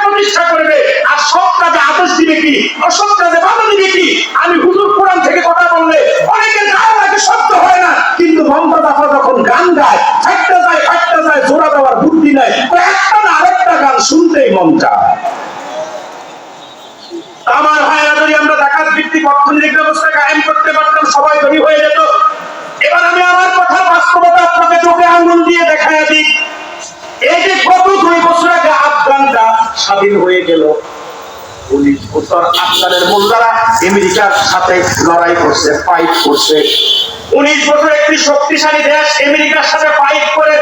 প্রতিষ্ঠা করবে আর সব কাজে আদেশ দিবে কি, অসৎ কাজে বাধা দিবে কি? আমি হুজুর কোরআন থেকে কথা বললে অনেকের গায়ে লাগে, শব্দ হয় না, কিন্তু মমতাজা যখন গান গায়, ফাটতে যায়, জোড়া দেওয়ার বুদ্ধি নাই, একটা না আরেকটা গান শুনতেই মন চায়। আমার ভাইরা, যদি আমরা যাকাত ভিত্তিক অর্থনৈতিক ব্যবস্থা কায়েম করতে পারতাম, সবাই ধনী হয়ে যেত। এবার আমি আমার কথার বাস্তবতা আপনাকে চোখে আঙ্গুল দিয়ে দেখায় দিই। এই যে গত 2 বছর আগে আফগানটা স্বাধীন হয়ে গেল, 19 বছর আফগানের মোল্লারা আমেরিকার সাথে লড়াই করছে, ফাইট করছে। 19 বছর একটি শক্তিশালী দেশ আমেরিকার সাথে ফাইট করে,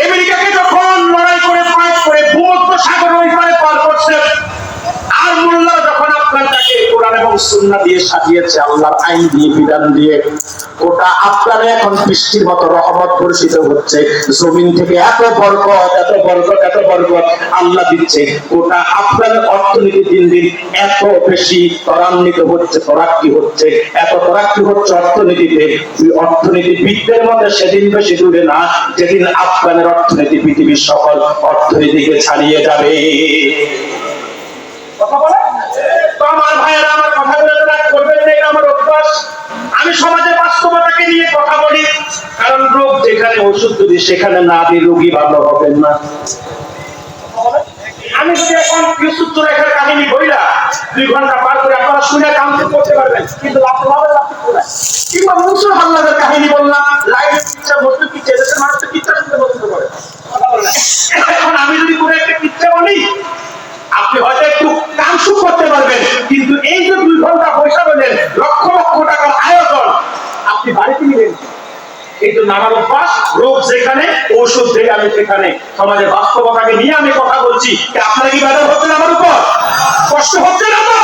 আমেরিকাকে যখন লড়াই করে ফাইট করে ভূমধ্য সাগর ওই পারে পার করছে, আর মোল্লা যখন আফগানটাকে কোরআন এবং সুন্নাহ দিয়ে সাজিয়েছে, আল্লাহর আইন দিয়ে, বিধান দিয়ে, গোটা আফগানে এখন বৃষ্টির মতো রহমত বর্ষিত হচ্ছে। জমিন থেকে এত বরকত আল্লাহ দিচ্ছে। গোটা আফগানের অর্থনীতি দিন দিন এত বেশি ত্বরান্বিত হচ্ছে, তরাক্কি হচ্ছে, এত তরাক্কি হচ্ছে অর্থনীতিতে। অর্থনীতিবিদদের মধ্যে সেদিন বেশি দূরে না, যেদিন আফগানের অর্থনীতি পৃথিবীর সকল অর্থনীতিকে ছাড়িয়ে যাবে। কথা বলে তো আমার ভাইয়েরা, আমার কথাগুলো রাগ করবেন না, এটা আমার অভ্যাস। আমি সমাজের বাস্তবতাকে নিয়ে কথা বলি, কারণ রোগ যেখানে, ওষুধ যদি সেখানে না দিই, রোগী ভালো হবেন না। আমি যদি এখন ইউসুফ জুলাইখার কাহিনী বইলা 2 ঘন্টা পার করে আপনারা শুনে কাউন্ট করতে পারবেন, কিন্তু কিংবা মনসুর হাল্লাদের কাহিনী বললাম, লাইভ পিকচার বস্তু কি চেয়েছে, মানুষ তো পিকচার শুনতে পছন্দ করে। এখন আমি যদি কোনো একটা পিকচার বলি, আপনি হয়তো একটু কামসুখ করতে পারবেন, কিন্তু এই যে 2 ঘন্টা পয়সা বলেন, লক্ষ লক্ষ টাকার আয়োজন, আপনি বাড়িতে নিবেন। এই তো নানার অভ্যাস, রোগ যেখানে, ঔষধ থেকে আমি সেখানে। সমাজের বাস্তবতাকে নিয়ে আমি কথা বলছি। আপনারা কি বাধা হচ্ছেন আমার উপর? কষ্ট হচ্ছে না তো?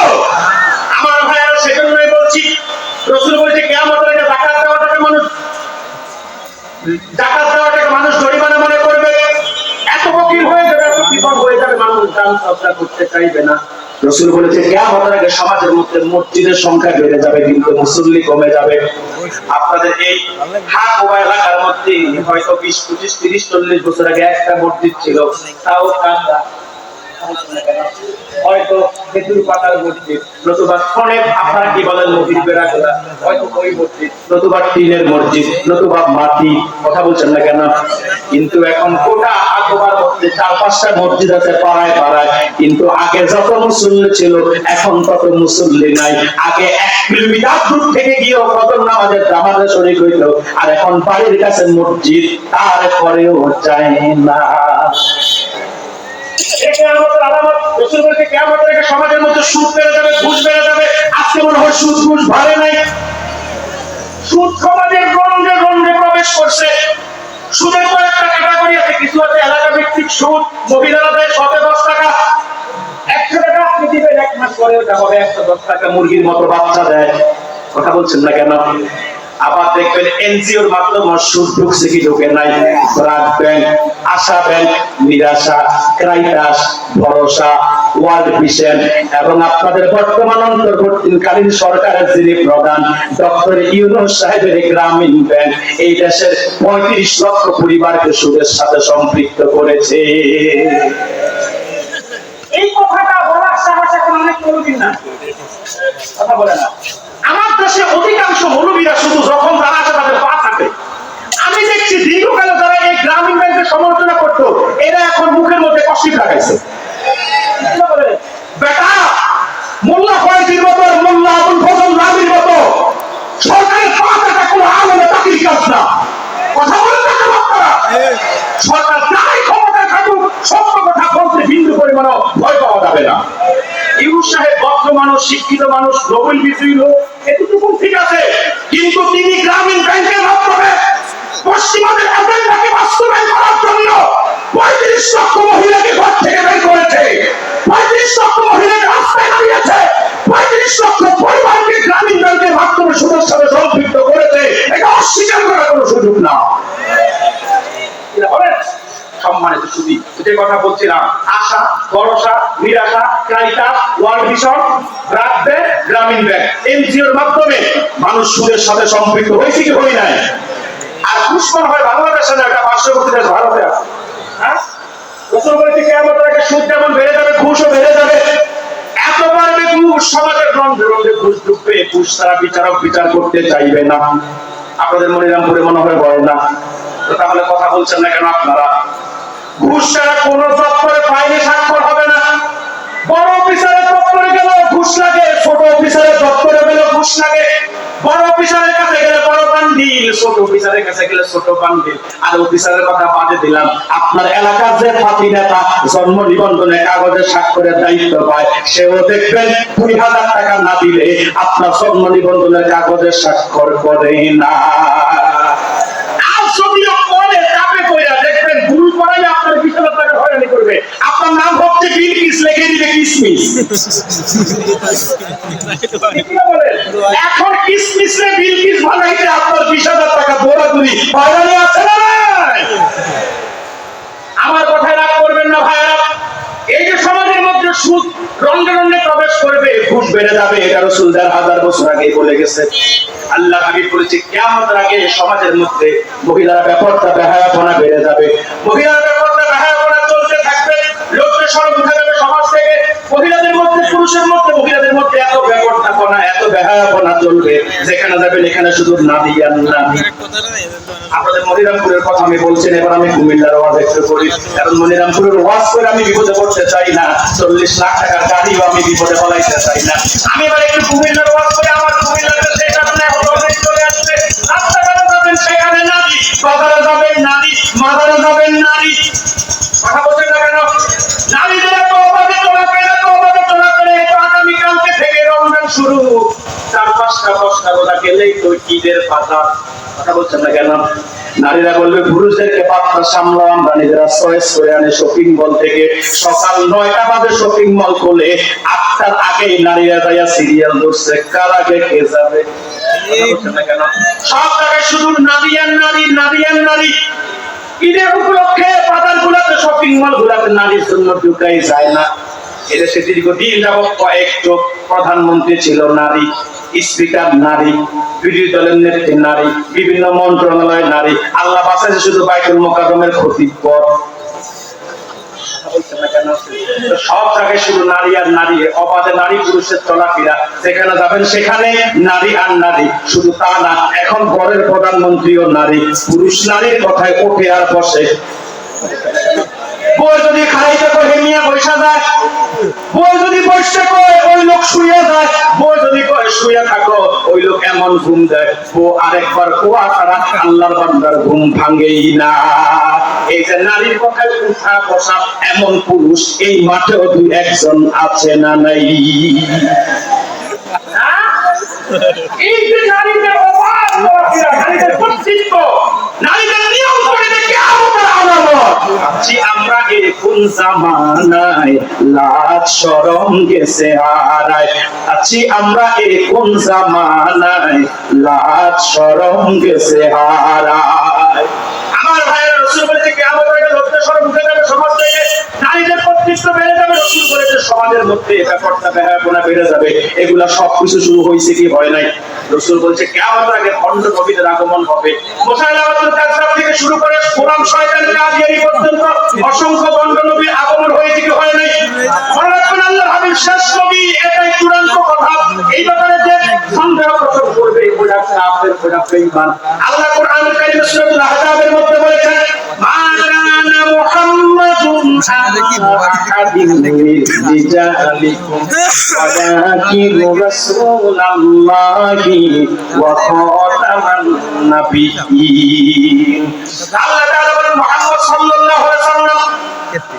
আমার ভাইয়েরা, সেজন্যই বলছি, রাসূল বলেছে কিয়ামতের আগে যাকাত দেওয়াটাকে মানুষ জরিমানা মনে করবে, এত বকিল হয়ে যাবে, এত বিপদ হয়ে যাবে, মানুষ দান সদকা করতে চাইবে না। রাসূল বলেছে কিয়ামতের আগে সমাজের মধ্যে মসজিদের সংখ্যা বেড়ে যাবে কিন্তু মুসল্লি কমে যাবে। আপনাদের এই হাকুবা এলাকার মধ্যে হয়তো 20, 25, 30, 40 বছর আগে একটা মসজিদ ছিল, তাও কান্দা হয়তো খেজুর পাতার মসজিদ, নতুবা ফোনে আপনারা কি বলেন মসজিদ বেড়াগুলা, হয়তো ওই মসজিদ, নতুবা টিনের মসজিদ, নতুবা মাটি, কথা বলছেন না কেন? কিন্তু এখন গোটা আকবার মধ্যে 4-5টা মসজিদ আছে পাড়ায় পাড়ায়, কিন্তু আগে যত মুসল্লি ছিল এখন তত মুসল্লি নাই। আগে 1 কিলোমিটার দূর থেকে গিয়েও ফজর নামাজের জামাতে শরীক হইত, আর এখন বাড়ির কাছে মসজিদ, তারপরেও যায় না। সমাজের মধ্যে সুদ বেড়ে যাবে, ঘুষ বেড়ে যাবে। আজকে মনে হয় সুদ ঘুষ ভারে নাই, সুদ সমাজের গন্ধে গন্ধে প্রবেশ করছে। সুদের কয়েকটা ক্যাটাগরি আছে, কিছু আছে এলাকা ভিত্তিক সুদ, মহিলারা দেয় 110 টাকা, 100 টাকা আপনি দিবেন, 1 মাস পরে ওটা হবে 110 টাকা, মুরগির মতো বাচ্চা দেয়, কথা বলছেন না কেন? আবার দেখবেন এনজিওর মাধ্যমে সুদ ঢুকছে কি ঢুকে নাই, ব্রাক ব্যাংক, আশা ব্যাংক, নিরাশা, ক্রাইটাস, ভরসা, ওয়ার্ল্ড ভিশন এবং আপনাদের বর্তমান অন্তর্বর্তীকালীন সরকারের যিনি প্রধান ডক্টর ইউনূস সাহেবের গ্রামীণ ব্যাংক এই দেশের 35 লক্ষ পরিবারকে সুদের সাথে সম্পৃক্ত করেছে। এই কথাটা বলার সাহস এখন অনেক মৌলবী না, কথা বলে না। আমার দেশে অধিকাংশ মৌলবীরা শুধু যখন তারা আছে তাদের পা থাকে। আমি দেখছি দীর্ঘকালে যারা এই গ্রামীণ ব্যাংকের সমালোচনা করতো, এরা এখন মুখের মধ্যে কষ্টিপ লাগাইছে। বেটা মোল্লা ফয়জির মতো, মোল্লা আবুল ফজল নাবির মতো সরকারের পা থাকা কোনো আলেমে চাকরির কাজ না, কথা বলেন না আপনারা? সরকার যারাই ক্ষমতায় থাকুক সত্য কথা বলতে বিন্দু পরিমাণও ভয় পাওয়া যাবে না। ইউনূস সাহেব ভদ্র মানুষ, শিক্ষিত মানুষ, নোবেল বিজয়ী লোক, এতটুকু ঠিক আছে, কিন্তু তিনি গ্রামীণ ব্যাংকের মাধ্যমে পশ্চিমাদের এজেন্ডাকে বাস্তবায়ন করার জন্য 35 লক্ষ মহিলাকে ঘর থেকে বের করেছে, 35 লক্ষ মহিলাকে রাস্তায় নামিয়েছে, 35 লক্ষ পরিবারকে গ্রামীণ ব্যাংকের মাধ্যমে সুদের সাথে সম্পৃক্ত করেছে। এটা অস্বীকার করার কোনো সুযোগ না। সম্মানিত সুধী, যে কথা বলছিলাম, আশা, ভরসা, নিরাশা, ক্রাইটাস, ওয়ার্ল্ড ভিশন, ব্রাক ব্যাংক, গ্রামীণ ব্যাংক, এনজিওর মাধ্যমে মানুষ সুদের সাথে সম্পৃক্ত হয়েছে কি হই নাই? আর দুশ্মন হয় বাংলাদেশে না, একটা পার্শ্ববর্তী দেশ ভারতে আছে। হ্যাঁ, রাসূল বলেছে কিয়ামতের আগে সুদ যেমন বেড়ে যাবে, ঘুষও বেড়ে যাবে। এত বাড়বে ঘুষ, সমাজের রন্ধে রন্ধে ঘুষ ঢুকবে, ঘুষ ছাড়া বিচারক বিচার করতে চাইবে না। আপনাদের মনিরামপুরে মনে হয় বলে না, তাহলে কথা বলছেন না কেন আপনারা? ঘুষ ছাড়া কোন দপ্তরে ফাইলে স্বাক্ষর হবে না। বড় অফিসারের দপ্তরে গেল ঘুষ লাগে, ছোট অফিসারের দপ্তরে গেল ঘুষ লাগে। বড় অফিসারের কাছে গেলে বড় বান্ডিল, ছোট অফিসারের কাছে গেলে ছোট বান্ডিল। আর অফিসারের কথা বাদে দিলাম, আপনার এলাকার যে ফাঁকি নেতা জন্ম নিবন্ধনে কাগজে স্বাক্ষরের দায়িত্ব পায়, সেও দেখবেন 2000 টাকা না দিলে আপনার জন্ম নিবন্ধনের কাগজে স্বাক্ষর করে না। আর যদিও করে চাপে কইরা দেখবেন ভুল করাই আপনার 20,000 টাকা হয়রানি করবে। আপনার নাম হচ্ছে বিলকিস, লিখে দিবে কিসমিস। এখন কিসমিস রে বিলকিস বানাইতে আপনার 20,000 টাকা দৌড়াদৌড়ি হয়রানি আছে না? আমার কথায় রাগ করবেন না ভাইরা। এই যে সমাজের মধ্যে সুদ রন্ধে রন্ধে প্রবেশ করবে, ঘুষ বেড়ে যাবে, এটা রাসূল 1000 বছর আগে বলে গেছে। আল্লাহ হাবিব বলেছে কিয়ামতের আগে সমাজের মধ্যে মহিলার ব্যাপারটা বেহায়াপনা বেড়ে যাবে, মহিলার ব্যাপারটা বেহায়াপনা চলতে থাকবে, লোককে সরব উঠে যাবে সমাজ থেকে। মহিলাদের মধ্যে, পুরুষের মধ্যে, মহিলাদের মধ্যে এত ব্যাপারটা এত বেহায়াপনা চলবে, যেখানে যাবেন এখানে শুধু নারী আর নারী। আপনাদের মনিরামপুরের কথা আমি বলছেন, এবার আমি কুমিল্লার ওয়াজ একটু করি, কারণ মনিরামপুরের ওয়াজ করে আমি বিপদে পড়তে চাই না, 40 লাখ টাকার গাড়িও আমি বিপদে ফলাইতে চাই না। আমি এবার একটু কুমিল্লার ওয়াজ করে, আমার কুমিল্লাতে সেই কারণে চলে আসবে। রাস্তাঘাটে যাবেন সেখানে নারী, বাজারে যাবেন নারী, মাজারে যাবেন নারী, কথা বলছেন না কেন? নারীদের এত অবাধে চলাফেরা, আগামীকালকে থেকে রমজান শুরু, 4-5টা 10টা রোজা গেলেই তো ঈদের বাজার, কথা বলছেন না কেন? নারীরা বলবে পুরুষদেরকে পাত্র সামলাও, আমরা নিজেরা চয়েস করে আনি শপিং মল থেকে। সকাল 9টা বাজে শপিং মল খুলে 8টার আগেই নারীরা যাইয়া সিরিয়াল ধরছে, কার আগে কে যাবে। সব জায়গায় শুধু নারী আর নারী, নারী আর নারী। ঈদের উপলক্ষে বাজার গুলাতে, শপিং মল গুলাতে নারীর জন্য ঢুকাই যায় না। এদেশে দীর্ঘদিন যাবৎ কয়েকজন প্রধানমন্ত্রী ছিল নারী, স্পিকার নারী, বিরোধী দলের নেত্রী নারী, বিভিন্ন মন্ত্রণালয় নারী। আল্লাহ বাঁচাইছে শুধু বাইতুল মোকাররমের খতিব পদ। সব জায়গায় শুধু নারী আর নারী, অবাধে নারী পুরুষের চলাফেরা, যেখানে যাবেন সেখানে নারী আর নারী। শুধু তা না, এখন ঘরের প্রধানমন্ত্রীও নারী। পুরুষ নারীর কথায় ওঠে আর বসে। বই যদি খাইতে কহে মিয়া বৈশা যায়, বই যদি বসে কয় ওই লোক শুয়ে যায়, বই যদি কয় শুয়ে থাকো ওই লোক এমন ঘুম দেয় ও আরেকবার কুয়া ছাড়া আল্লাহর বান্দার ঘুম ভাঙেই না। এই যে নারীর কথায় উঠা বসা এমন পুরুষ এই মাঠেও দুই একজন আছে না নাই? এই যে নারীদের অবাধ চলাফেরা, নারীদের কর্তৃত্ব, নারীদের নিয়ম করে কিয়ামতের আলামত। আছি আমরা এই কোন জামানায়, লাজ শরম গেছে হারায়। আছি আমরা এই কোন জামানায়, লাজ শরম গেছে হারায়। আমার ভাইয়েরা, রাসূল বলেছে কিয়ামতের আগে লজ্জা শরম উঠে যাবে সমাজ থেকে, নারীদের কর্তৃত্ব বেড়ে যাবে। রাসূল বলেছে সমাজের মধ্যে ব্যাপারটা বেহায়াপনা বেড়ে যাবে। এগুলা সবকিছু শুরু হয়েছে কি হয় নাই? রাসূল বলেছে কিয়ামতের আগে ভণ্ড নবীদের আগমন হবে। মুসাইলামাতুল কাযযাব থেকে শুরু করে গোলাম শয়তান কাদিয়ানী পর্যন্ত অসংখ্য ভণ্ড নবীর আগমন হয়েছে কি হয় নাই? মনে রাখবেন, আল্লাহর হাবিব শেষ নবী, এটাই চূড়ান্ত কথা। এই ব্যাপারে যে সন্দেহ প্রকাশ করবে ওটা কাফের, ওটা বেঈমান। আল্লাহ কোরআনুল কারীমে সূরাতুল আহজাবের মধ্যে বলেছেন, মা কানা মুহাম্মাদুন আহাদিন মিন রিজালিকুম ওয়ালাকিন রাসূলুল্লাহি ওয়া খাতামান নাবিয়্যিন। আল্লাহ তাআলা বলেন, মুহাম্মদ সাল্লাল্লাহু আলাইহি ওয়াসাল্লাম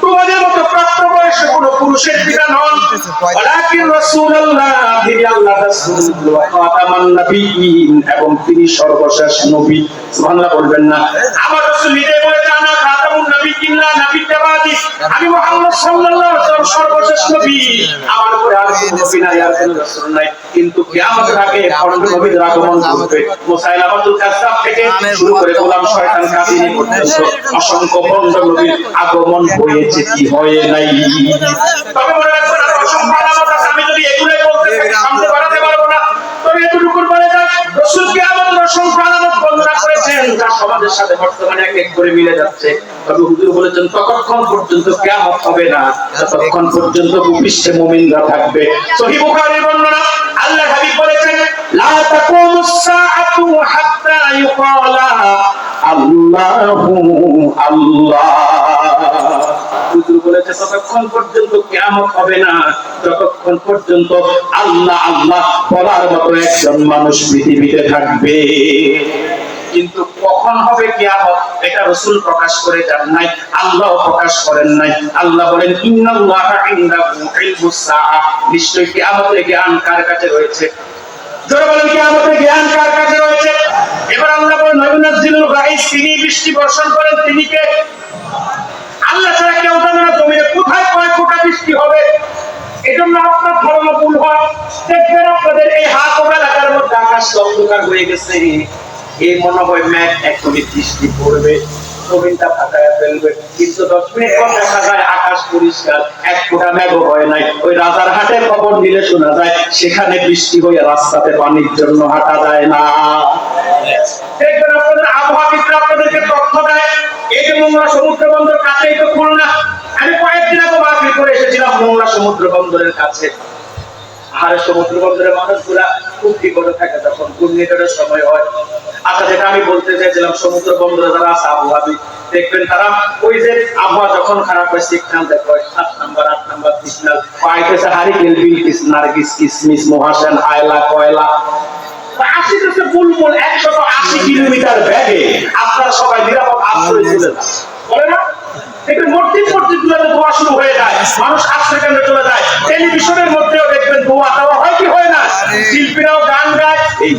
তোমাদের মতো প্রাপ্তবয়স্ক কোন পুরুষের পিতা নন, ওয়ালাকিন রাসূলুল্লাহ, তিনি আল্লাহর রাসূল, ওয়া খাতামান নাবিয়্যিন, এবং তিনি সর্বশেষ নবী। সুবহানাল্লাহ বলবেন না? আমার রাসূল নিজে বলেছেন, আনা খাতামুন নাবিয়্যিন লা নাবিয়্যা বাদি, আমি মুহাম্মদ সাল্লাল্লাহু আলাইহি ওয়াসাল্লাম সর্বশেষ নবী, আমার পরে আর কোনো নবী নাই, আর কোনো রাসূল নাই। কিন্তু কিয়ামতের আগে ভণ্ড নবীদের আগমন হবে। মুসাইলামাতুল কাযযাব থেকে শুরু করে গোলাম শয়তান কাদিয়ানী পর্যন্ত অসংখ্য ভণ্ড নবীর আগমন হয়েছে কি হয় নাই? তবে মনে রাখবেন, আর অসংখ্য আলামত আছে। আমি যদি এগুলাই বলতে থাকি সামনে বাড়াতে পারবো না। তবে এতটুকুর বলে যাক, রাসূল কিয়ামতের অসংখ্য আলামত বর্ণনা করেছেন, যা সমাজের সাথে বর্তমানে এক এক করে মিলে যাচ্ছে। তবে হুজুর বলেছেন, ততক্ষণ পর্যন্ত কিয়ামত হবে না যতক্ষণ পর্যন্ত ভূপৃষ্ঠে মুমিনরা থাকবে। সহিহ বুখারীর বর্ণনা, আল্লাহর হাবিব বলেছেন, লা তাকুমুস সাআতু হাত্তা ইউকালা আল্লাহু আল্লাহ। হুজুর বলেছে, ততক্ষণ পর্যন্ত কিয়ামত হবে না যতক্ষণ পর্যন্ত আল্লাহ আল্লাহ বলার মতো একজন মানুষ পৃথিবীতে থাকবে। কিন্তু কখন হবে কিয়ামত এটা রাসূল প্রকাশ করে যান নাই, আল্লাহ প্রকাশ করেন নাই। আল্লাহ বলেন, ইন্নাল্লাহা ইনদাহু ইলমুস সাআহ, নিশ্চয়ই কিয়ামতের জ্ঞান কার কাছে রয়েছে? যারা বলেন কিয়ামতের জ্ঞান কার কাছে রয়েছে? এবার আল্লাহ বলেন, নাযিলুল গায়স, তিনি বৃষ্টি বর্ষণ করেন, তিনি কে? আল্লাহ ছাড়া কেউ জানে না জমিনে কোথায় কয় ফোঁটা বৃষ্টি হবে। এজন্য আপনার ধারণা ভুল হয়। দেখবেন আপনাদের এই হাত ও এলাকার মধ্যে আকাশ অন্ধকার হয়ে গেছে, এই মনে হয় মেঘ এখনই বৃষ্টি পড়বে, জমিনটা ফাঁকায় ফেলবে। কিন্তু 10 মিনিট পর দেখা যায় আকাশ পরিষ্কার, এক ফোঁটা মেঘও হয় নাই। ওই রাজার হাটের খবর নিলে শোনা যায় সেখানে বৃষ্টি হয়ে রাস্তাতে পানির জন্য হাঁটা যায় না। দেখবেন আপনাদের আবহাওয়াবিদরা আপনাদেরকে তথ্য দেয়, এই যে মোংলা সমুদ্র বন্দর কাছেই তো খুলনা। আমি কয়েকদিন আগে মাহফিল করে এসেছিলাম মোংলা সমুদ্র বন্দরের কাছে। আর সমুদ্র বন্দরের মানুষগুলা খুব বিপদে থাকে যখন ঘূর্ণিঝড়ের সময় হয়। আচ্ছা, যেটা আমি বলতে চাইছিলাম, সমুদ্র বন্দরে যারা আছে আবহাওয়াবিদ, দেখবেন তারা ওই যে আবহাওয়া যখন খারাপ হয় সিগন্যাল দেখে 7 নাম্বার 8 নাম্বার সিগন্যাল পাইতেছে, হারিকেন, বিলকিস, নার্গিস, কিসমিস, মহাশান, আয়লা, কয়লা, আসিতেছে বুলবুল 180 কিলোমিটার বেগে। আপনারা সবাই নিরাপদ আশ্রয় চলে যান, বলে না? দেখবেন মসজিদ মসজিদগুলোতে দোয়া শুরু হয়ে যায়, মানুষ আশ্রয় কেন্দ্রে চলে যায়। টেলিভিশনের মধ্যেও দেখবেন দোয়া দেওয়া হয় কি হয় না? শিল্পীরাও গান গায়, এই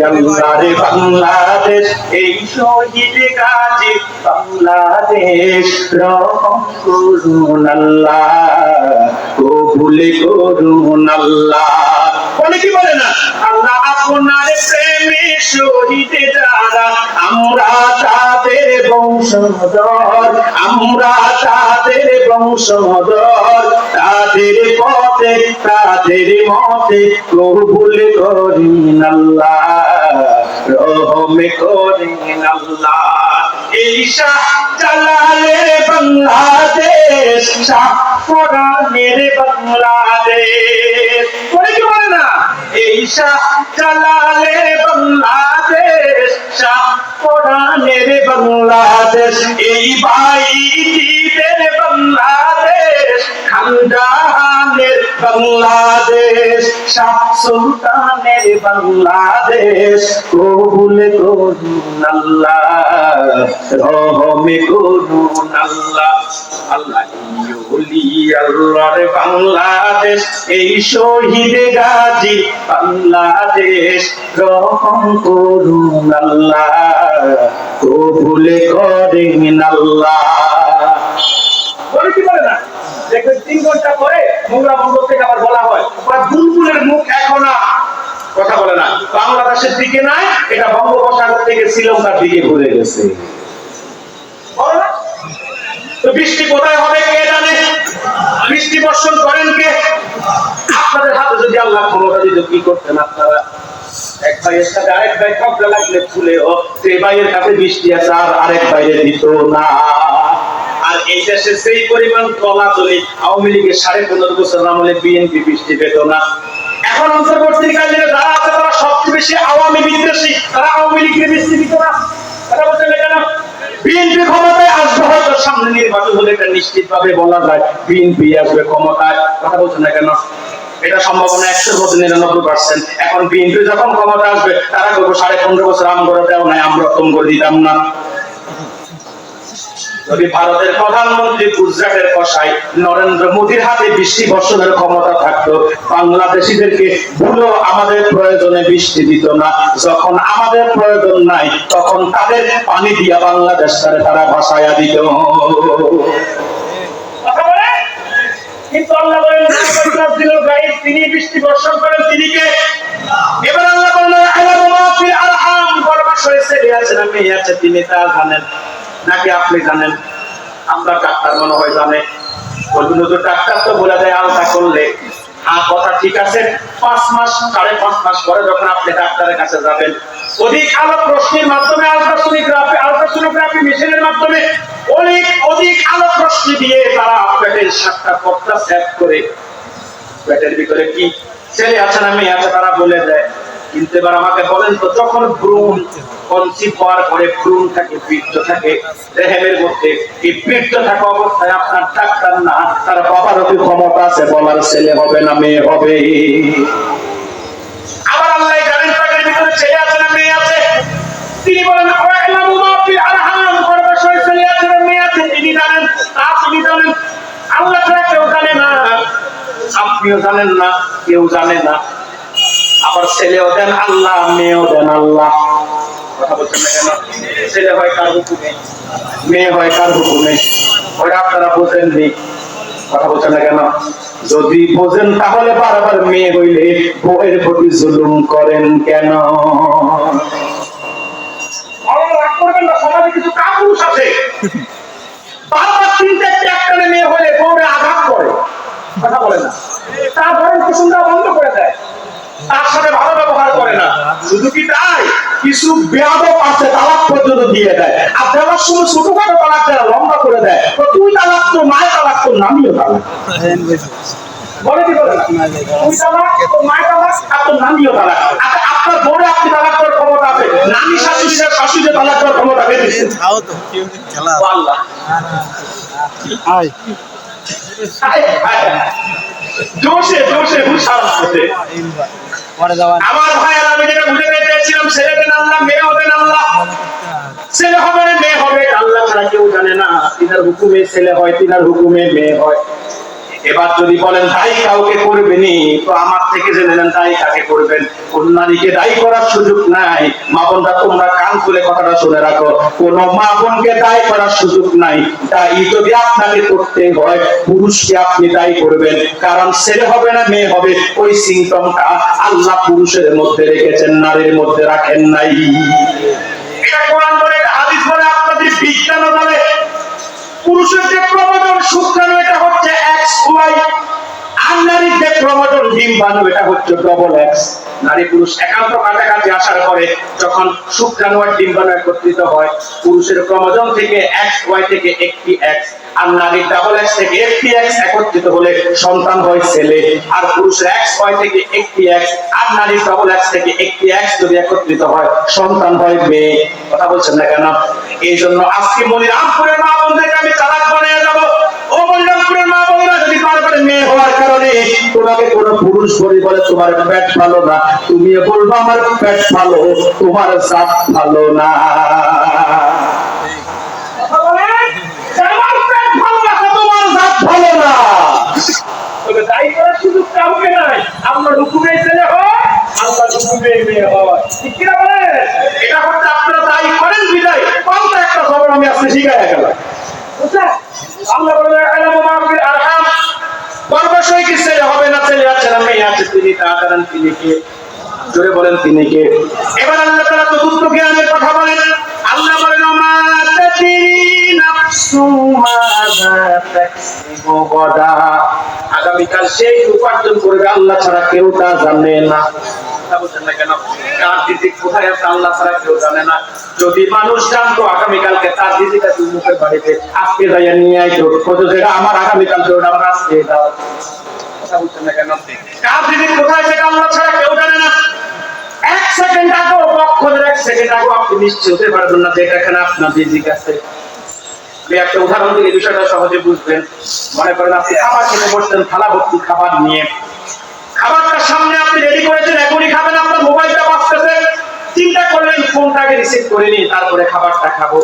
আল্লাহরে বাংলাদেশ, এই শহীদ গাজী বাংলাদেশ, রহম করুন আল্লাহ, কবুল করুন আল্লাহ। বলে কি বলে না? আল্লাহ আপনার প্রেমে শহীদ যারা, আমরা তাদের বংশধর, আমরা তাদের বংশধর, তাদের পথে তাদের মতে কবুল করিন আল্লাহ, রহম করিন আল্লাহ। এই শাহ জালালের বাংলাদেশ, শাহ কোরআনের বাংলাদেশ, বলে কি বলে না? এই শাহ জালালের বাংলাদেশ, শাহ কোরআনের বাংলাদেশ, এই ভাইদের বাংলাদেশ, খানদানের বাংলাদেশ, শাহ সুলতানের বাংলাদেশ, কবুল করুন আল্লাহ, রহম করুন আল্লাহ। আল্লাহ আল্লাহর বাংলাদেশ, এই শহীদ গাজী বাংলাদেশ, রহম করুন আল্লাহ, কবুল করেন আল্লাহ। বলে কি বলে না? দেখবেন 3 ঘন্টা পরে মোংরা বন্দর থেকে আবার বলা হয় বুলবুলের মুখ এখন কথা বলে না, বাংলাদেশের দিকে নাই, এটা বঙ্গোপসাগর থেকে শ্রীলঙ্কার দিকে ঘুরে গেছে। তো বৃষ্টি কোথায় হবে কে জানে? বৃষ্টি বর্ষণ করেন কে? আপনাদের হাতে যদি আল্লাহ ক্ষমতা দিত কি করতেন আপনারা? এক ভাইয়ের সাথে আরেক ভাই ঝগড়া লাগলে ফুলে সেই ভাইয়ের কাছে বৃষ্টি আছে আর আরেক ভাইয়ের দিত না। আর এই দেশে সেই পরিমাণ তলাতলি, আওয়ামী লীগের 15.5 বছর আমলে বিএনপি বৃষ্টি পেত না। এখন অন্তর্বর্তীকালীন যারা আছে তারা সবচেয়ে বেশি আওয়ামী বিদ্বেষী, তারা আওয়ামী লীগের বৃষ্টি দিত না। কথা বলছেন কেন? বিএনপি ক্ষমতায় আসবে, হয়তো সামনে নির্বাচন হলে এটা নিশ্চিত ভাবে বলা যায় বিএনপি আসবে ক্ষমতায়। কথা বলছেন না কেন? এটা সম্ভাবনা 100-র মধ্যে 99%। এখন বিএনপি যখন ক্ষমতা আসবে তারা বলবো 15.5 বছর আম করে দেও নাই, আমরা রতম করে দিতাম না। যদি ভারতের প্রধানমন্ত্রী গুজরাটের কসাই নরেন্দ্র মোদীর হাতে বৃষ্টি বর্ষণের ক্ষমতা থাকতো, বাংলাদেশিদেরকে ভুলো আমাদের প্রয়োজনে বৃষ্টি দিত না। যখন আমাদের প্রয়োজন নাই তখন তাদের পানি দিয়া বাংলাদেশ তারা ভাসায়া দিত। কিন্তু আল্লাহ বলেন তিনি বৃষ্টি বর্ষণ করেন, তিনি কে? এবার আল্লাহ বলেন গর্ভাশয়ে ছেলে আছে না মেয়ে আছে তিনি তা জানেন নাকি আপনি জানেন? আমরা ডাক্তার মনে হয় জানে, বলবেন তো ডাক্তার তো বলে দেয় আলতা করলে। হ্যাঁ, কথা ঠিক আছে। 5 মাস 5.5 মাস পরে যখন আপনি ডাক্তারের কাছে যাবেন, অধিক আলোক রশ্মির মাধ্যমে আলট্রাসোনোগ্রাফি মেশিনের মাধ্যমে অধিক আলোক রশ্মি দিয়ে তারা পেটের 7টা পর্দা সেট করে পেটের ভিতরে কি ছেলে আছে না মেয়ে আছে তারা বলে দেয়। কিন্তু এবার আমাকে বলেন তো, যখন ভ্রূণ কনসিভ হওয়ার পরে ভ্রূণ থাকে, বীর্য থাকে রেহেমের মধ্যে, এই বীর্য থাকা অবস্থায় আপনার ডাক্তার না তার বাবারও কি ক্ষমতা আছে বলার ছেলে হবে না মেয়ে হবে? আবার আল্লাহ জানেন পেটের ভিতরে ছেলে আছে না মেয়ে আছে। তিনি বলেন গর্ভাশয়ে ছেলে আছে না মেয়ে আছে তিনি জানেন, আপনি জানেন, আল্লাহ ছাড়া কেউ জানে না, আপনিও জানেন না, কেউ জানে না। আবার ছেলেও দেন আল্লাহ, মেয়েও দেন আল্লাহ। কথা বলছেন না কেন? ছেলে হয় কার হুকুমে, মেয়ে হয় কার হুকুমে? ওটা আপনারা বোঝেননি। কথা বলছেন না কেন? যদি বোঝেন তাহলে বারবার মেয়ে হইলে বউয়ের প্রতি জুলুম করেন কেন? সমাজে কিছু কাপুরুষ আছে, বারবার 3-4টা একটানে মেয়ে হলে বউরে আঘাত করে। কথা বলে না, তারপরে কুসুমটা বন্ধ করে দেয়, তার সাথে ভালো ব্যবহার করে না। শুধু কি তাই, কিছু বেয়াদব আছে তালাক পর্যন্ত দিয়ে দেয়। আর দেওয়ার সময় ছোটখাটো তালাক দেয়, লম্বা করে দেয়। তো তুই তালাক, তোর মায়ের তালাক, তোর নামিও তালাক। বলে কি বলে? তুই তালাক, তোর মায়ের তালাক, আর তোর নামিও তালাক। আচ্ছা, আপনার বউরে আপনি তালাক করার ক্ষমতা আছে, নানি শাশুড়িদের তালাক করার ক্ষমতা আছে? আল্লাহ জোশে জোশে হুশার আছে। আমার ভাইয়ের, আমি যেটা বুঝে পেয়েছিলাম, ছেলে দেন আল্লাহ, মেয়ে হবেন আল্লাহ। ছেলে হবে না মেয়ে হবে আল্লাহ ছাড়া কেউ জানে না। তিনার হুকুমে ছেলে হয়, তিনার হুকুমে মেয়ে হয়। এবার যদি বলেন দায়ী কাউকে করবেনি, তো আমার থেকে জেনে নেন দায়ী কাকে করবেন। কোন নারীকে দায়ী করার সুযোগ নাই। মা বোনরা তোমরা কান খুলে কথাটা শুনে রাখো, কোন মা বোনকে দায়ী করার সুযোগ নাই। দায়ী যদি আপনাকে করতে হয়, পুরুষকে আপনি দায়ী করবেন, কারণ ছেলে হবে না মেয়ে হবে, ওই সিমটমটা আল্লাহ পুরুষের মধ্যে রেখেছেন, নারীর মধ্যে রাখেন নাই। এটা কোরআন বলে, এটা হাদিস বলে, আপনাদের বিজ্ঞান বলে। পুরুষের যে ক্রোমোজোম শুক্রাণু এটা হচ্ছে XY, আর নারীর যে ক্রোমোজোম ডিম্বাণু এটা হচ্ছে XX। নারী পুরুষ একান্ত কাছাকাছি আসার পরে যখন শুক্রাণু আর ডিম্বাণু একত্রিত হয়, পুরুষের ক্রোমোজোম থেকে XY থেকে একটি X, আর নারীর XX থেকে একটি X একত্রিত হলে সন্তান হয় ছেলে। আর পুরুষের XY থেকে একটি X আর নারীর XX থেকে একটি X যদি একত্রিত হয়, সন্তান হয় মেয়ে। কথা বলছেন না কেন? এই জন্য আজকে মনিরামপুরের মা বোনদেরকে আমি চালাক বানিয়ে যাবো। ও মনিরামপুরের মা বোনেরা যদি বারবার মেয়ে হওয়ার কারণে তোমাকে কোন পুরুষ বলে তোমার পেট ভালো না, তুমি বলবো আমার পেট ভালো, তোমার জাত ভালো না। ভালো না, তবে দায়ী করার সুযোগ কাউকে নাই। আপনার হুকুমে ছেলে হয়, আল্লাহ হুকুমে মেয়ে হয়, ঠিক কিনা বলেন? এটা হচ্ছে আপনারা দায়ী করেন বিদায় পাল্টা একটা খবর আমি আজকে শিখাইয়া গেলাম। আল্লাহ বলে আরহাম, গর্ভাশয় কি ছেলে হবে না ছেলে আছে না মেয়ে আছে, তিনি তা জানেন। তিনি কে? জোরে বলেন তিনি কে? এবার আল্লাহ তাআলা চতুর্থ জ্ঞানের কথা বলেন। আল্লাহ বলেন মা তাদরি নাফসু মাযা তাকসিবু গাদা, আগামীকাল সেই উপার্জন করবে আল্লাহ ছাড়া কেউ তা জানে না। বুঝছেন না কেন? কার রিজিক কোথায় আছে আল্লাহ ছাড়া কেউ জানে না। যদি মানুষ জানতো আগামীকালকে তার রিজিক আছে মুখের বাড়িতে, আজকে যাইয়া নিয়ে আইতো, কত যেটা আমার আগামীকাল তো আমার আজকে দাও। কথা বুঝছেন না কেন? কার রিজিক কোথায় সেটা আল্লাহ ছাড়া কেউ জানে না। এক সেকেন্ড আগে পক্ষের এক সেকেন্ড আগে আপনি নিশ্চিত হতে পারবেন না যে এখানে আপনার রিজিক আছে। আমি একটা উদাহরণ দিলে বিষয়টা সহজে বুঝবেন। মনে করেন আপনি খাবার খেতে বসছেন, থালা ভর্তি খাবার নিয়ে, খাবারটা সামনে আপনি রেডি করেছেন, এখনই খাবেন, আপনার মোবাইলটা বাজতেছে, চিন্তা করলেন ফোনটাকে রিসিভ করে নিই, তারপরে খাবারটা খাবো।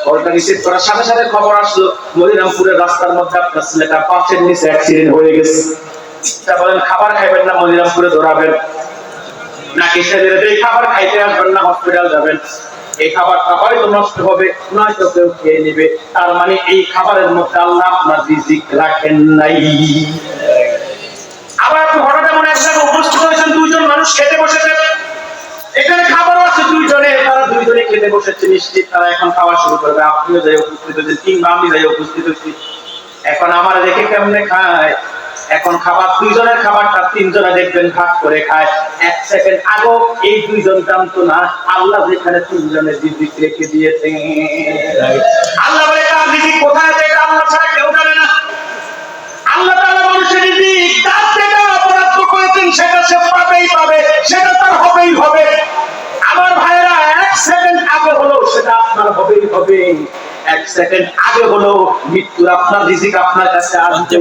কলটা রিসিভ করার সাথে সাথে খবর আসলো মনিরামপুরের রাস্তার মধ্যে আপনার ছেলেটা পাঁচের নিচে অ্যাক্সিডেন্ট হয়ে গেছে। তা বলেন খাবার খাইবেন না মনিরামপুরে দৌড়াবেন, নাকি ছেলেদের খাবার খাইতে আসবেন না হসপিটাল যাবেন? এই খাবারটা হয়তো নষ্ট হবে, নয়তো কেউ খেয়ে নেবে। তার মানে এই খাবারের মধ্যে আল্লাহ আপনার রিজিক রাখেন নাই। আবার আপনি হঠাৎ এমন এক জায়গায় উপস্থিত হয়েছেন, দুইজন মানুষ খেতে বসেছে, এখানে খাবারও আছে দুইজনে, তারা দুইজনে খেতে বসেছে, নিশ্চিত তারা এখন খাওয়া শুরু করবে। আপনিও যাই উপস্থিত হয়েছেন কিংবা আমি যাই উপস্থিত হয়েছি। এখন আমার দেখে কেমনে খায়? এখন খাবার দুইজনের খাবারটা তিনজনে দেখবেন ভাগ করে খায়। এক সেকেন্ড আগেও এই দুইজন জানতো না আল্লাহ যেখানে তিনজনের রিজিক রেখে দিয়েছে। আল্লাহ বলে তার রিজিক কোথায় আছে এটা আল্লাহ ছাড়া কেউ জানে না। আল্লাহ তাআলা মানুষের রিজিক তার যেটা বরাদ্দ করেছেন সেটা সে পাবেই পাবে, সেটা তার হবেই হবে। আমার ভাইরা এক সেকেন্ড আগে হলো সেটা আপনার হবেই হবে। এক সেকেন্ড আগে হলো মৃত্যুর আপনার রিজিক আপনার কাছে আসবে।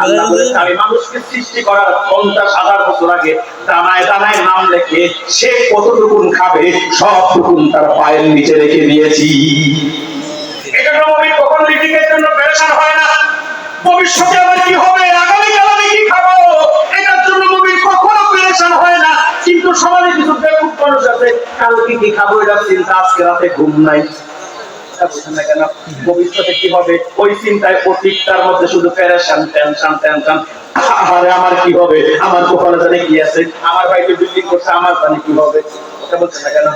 আল্লাহ বলেন আমি মানুষকে সৃষ্টি করার 50,000 বছর আগে দানায় দানায় নাম লেখে সে কতটুকুন খাবে সবটুকুন তার পায়ের নিচে রেখে দিয়েছি। এটা মুমিন কখনো রিজিকের জন্য পেরেশান হয় না। ভবিষ্যতে আমার কি হবে, আগামীকাল আমি কি খাবো, এটার জন্য মুমিন কখনো পেরেশান হয় না। কিন্তু সমাজে কিছু বেকুব মানুষ আছে, কালকে কি খাবো এটা চিন্তা, আজকে রাতে ঘুম নাই। কেন ভবিষ্যতে কি হবে ওই চিন্তায় প্রত্যেকটার মধ্যে শুধু পেরেশান, টেনশন টেনশন। আরে আমার কি হবে, আমার কপালে জানে কি আছে, আমার ভাইকে বিল্ডিং করছে, আমার জানে কি হবে। কথা বলছেন না কেন?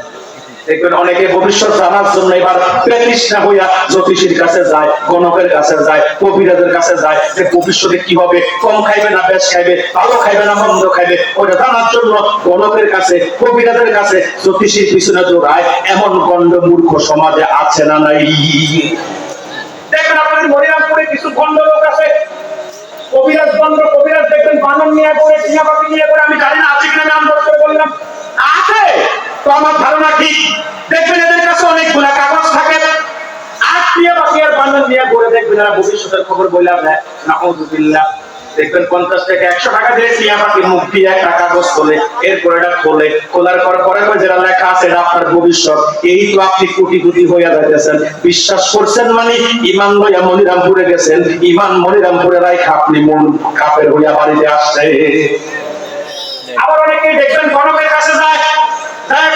দেখবেন অনেকে ভবিষ্যৎ জানার জন্য এবার তৃষ্ণা হইয়া জ্যোতিষীর কাছে যায়, গণকের কাছে যায়, কবিরাজের কাছে যায় যে ভবিষ্যতে কি হবে, কম খাইবে না বেশ খাইবে, ভালো খাইবে না মন্দ খাইবে, ওটা জানার জন্য গণকের কাছে, কবিরাজের কাছে, জ্যোতিষীর পিছনে দৌড়ায়। এমন গণ্ড মূর্খ সমাজে আছে না নাই? দেখবেন আপনাদের মনিরামপুরে কিছু গণ্ড লোক আছে, কবিরাজ গণ্ড, কবিরাজ দেখবেন বানর নিয়ে করে, টিয়া পাখি নিয়ে করে, আমি জানি না আছে কিনা, নাম ধরতে বললাম আছে তো আমার ধারণা ঠিক। দেখবেন এদের কাছে অনেকগুলা কাগজ থাকে, আর টিয়া পাখি আর বানর নিয়ে করে দেখবেন এরা ভবিষ্যতের খবর বলে দেয়। নাউযুবিল্লাহ। দেখবেন 50 টাকা 100 টাকা দিলে টিয়া পাখি মুখ দিয়ে একটা কাগজ খোলে, এরপর এটা খোলার পরে যেটা লেখা আছে এটা আপনার ভবিষ্যৎ। এই তো আপনি কোটি কোটি হইয়া যাইতেছেন। বিশ্বাস করছেন মানে ইমান লইয়া মনিরামপুরে গেছেন, ইমান মনিরামপুরে রাইখা আপনি মন কাফের হইয়া বাড়িতে আসছে। আবার অনেকেই দেখবেন গণকের কাছে যায়,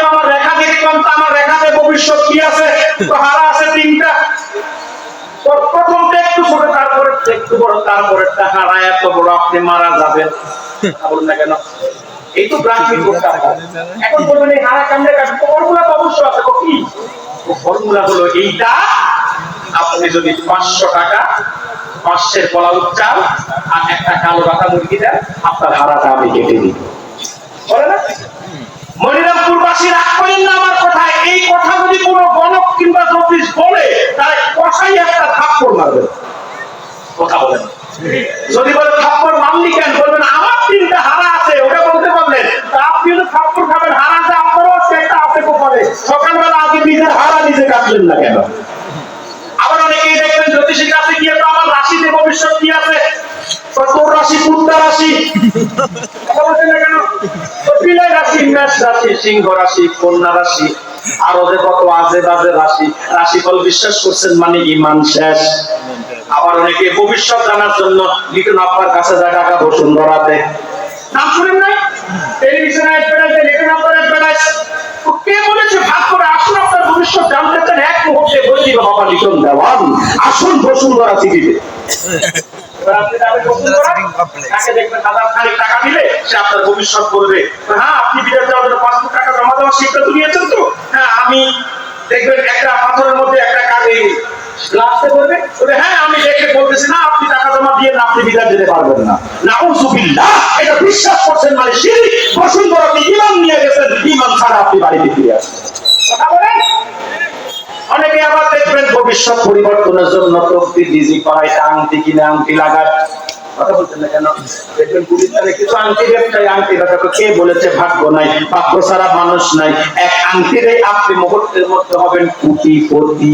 আমার রেখা দেখি কম, আমার রেখাতে ভবিষ্যৎ কি আছে, তো হারা আছে 3টা। প্রথমটা একটু ছোট, তারপরে একটু বড়, তারপরে হারা এত বড়, আপনি মারা যাবেন। বলুন না কেন? এই তো ব্রাহ্মী করতে। এখন বলবেন এই হারা কামড়ে কাটবে, ফর্মুলা তো অবশ্যই আছে। কি ফর্মুলা? হলো এইটা, আপনি যদি 500 টাকা 500 কলা উচ্চাল আর একটা কালো রাখা মুরগি দেন, আপনার হারাটা আমি কেটে দিই। বলে না? মনিরামপুরবাসী রাগ করেন না আমার কথায়। এই কথা যদি কোনো গণক কিংবা জ্যোতিষ বলে, তাহলে কষাই একটা থাপ্পড় মারবে। কথা বলেন। যদি বলে থাপ্পড় মারলি কেন, বলবেন আমার 3টা হারা আছে, ওটা বলতে পারলেন। আপনি যদি থাপ্পড় খাবেন, হারা আছে আপনারও একটা আছে কোপালে, সকালবেলা আগে নিজের হারা নিজে কাটলেন না কেন? আবার অনেকেই দেখবেন জ্যোতিষীর কাছে গিয়ে, তো আমার রাশিতে ভবিষ্যৎ কি আছে, তোর রাশি কুত্তা রাশি, কথা বলছেন না কেন? বিলাই রাশি, মেষ রাশি, সিংহ রাশি, কন্যা রাশি, আরো যে কত আজে বাজে রাশি। রাশিফল বিশ্বাস করছেন মানে ইমান শেষ। আবার অনেকে ভবিষ্যৎ জানার জন্য লিটন আব্বার কাছে যায় টাকা বসুন্ধরাতে। নাম শুনেন নাই? টেলিভিশনে অ্যাডভার্টাইজে লিটন আব্বার অ্যাডভার্টাইজ। কে বলেছে ভাগ করে আসুন আপনার ভবিষ্যৎ জানতে চান, এক মুহূর্তে বলে দিবে বাবা লিটন দেওয়ান, আসুন বসুন্ধরা টিভিতে। আপনি যাবেন বসুন্ধরা, তাকে দেখবেন টাকা দিলে সে আপনার ভবিষ্যৎ বলবে। হ্যাঁ, আপনি বিদেশ যাওয়ার জন্য 5 টাকা জমা দেওয়ার সিদ্ধান্ত নিয়েছেন তো? হ্যাঁ, আমি দেখবেন একটা পাথরের মধ্যে একটা কাগজ লাগতে বলবে, হ্যাঁ আমি দেখে বলতেছি না, আপনি টাকা জমা দিয়ে আপনি বিদেশ যেতে পারবেন না। নাউযুবিল্লাহ, এটা বিশ্বাস করছেন মানে শিরক। বসুন্ধরা আপনি ঈমান নিয়ে গেছেন, ঈমান ছাড়া আপনি বাড়িতে ফিরে আসবেন। কথা বলেন। অনেকে আবার দেখবেন ভবিষ্যৎ পরিবর্তনের জন্য তকদির ডিজি পায়, আংটি কিনে আংটি লাগায়। কথা বলছেন না কেন? দেখবেন পুলিশে কিছু আংটি ব্যবসায়ী আংটি ব্যবসা, কে বলেছে ভাগ্য নাই, ভাগ্য ছাড়া মানুষ নাই। এক আংটিরে আপনি মুহূর্তের মধ্যে হবেন কোটিপতি।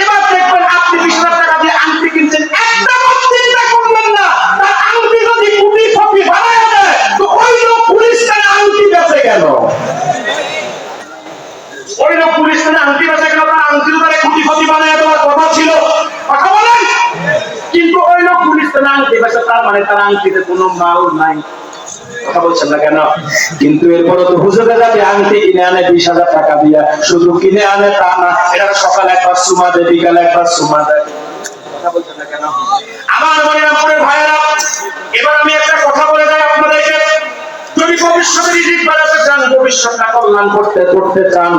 এবার দেখবেন আপনি 20,000 টাকা দিয়ে আংটি কিনছেন, একটা বার চিন্তা করবেন না তার আংটি যদি কোটিপতি বানায় দেয়, তো ওই লোক পুলিশ তার আংটি বেচে গেল। ওই লোক পুলিশ তার আংটি বেচে গেল, তার আংটি তারে কোটিপতি বানায় দেওয়ার কথা ছিল। কথা বলেন। কিন্তু ওই লোক পুলিশ তার আংটি বেচে, তার মানে তার আংটিতে কোনো মাল নাই। কথা বলছেন না কেন? কিন্তু এরপরে তো হুজুরে যাবে আংটি কিনে আনে 20,000 টাকা দিয়া, শুধু কিনে আনে তা না, এটা সকালে একবার সুমা দেয়, বিকালে একবার সুমা দেয়। কথা বলছেন না কেন? আমার মনিরামপুরের ভাইয়েরা, এবার আমি একটা কথা বলে যাই আপনাদেরকে। যদি ভবিষ্যতে রিজিক বাড়াতে চান, ভবিষ্যৎটা কল্যাণ করতে চান,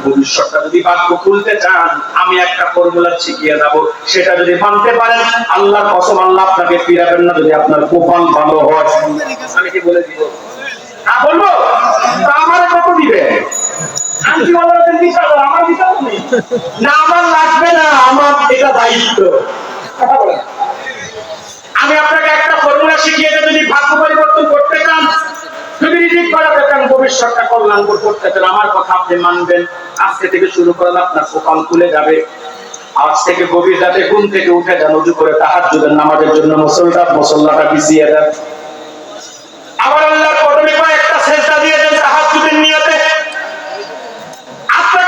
ভবিষ্যৎটা যদি ভাগ্য খুলতে চান, আমি একটা ফর্মুলা শিখিয়ে যাব। সেটা যদি মানতে পারেন, আল্লাহর কসম আল্লাহ আপনাকে ফিরাবেন না, যদি আপনার কপাল ভালো হয়। আমি কি বলে দিব? বলবো তা আমার কত দিবে? আন্টি ওয়ালাদের বিচার আমার বিচার নেই না, আমার লাগবে না, আমার এটা দায়িত্ব। কথা বলেন। আমি আপনাকে একটা ফর্মুলা শিখিয়ে দেব। যদি ভাগ্য পরিবর্তন করতে চান, যদি রিজিক বাড়াতে চান, ভবিষ্যৎটা কল্যাণ করতে চান, আমার কথা আপনি মানবেন। আজকে থেকে শুরু করেন, আপনার কপাল খুলে যাবে। আজ থেকে গভীর রাতে ঘুম থেকে উঠে যান, ওযু করে তাহাজ্জুদের নামাজের জন্য মুসল্লাটা বিছিয়ে দেন। আবার আল্লাহর কদমে কয়েকটা সেজদা দিয়ে দেন তাহাজ্জুদের নিয়তে। আপনার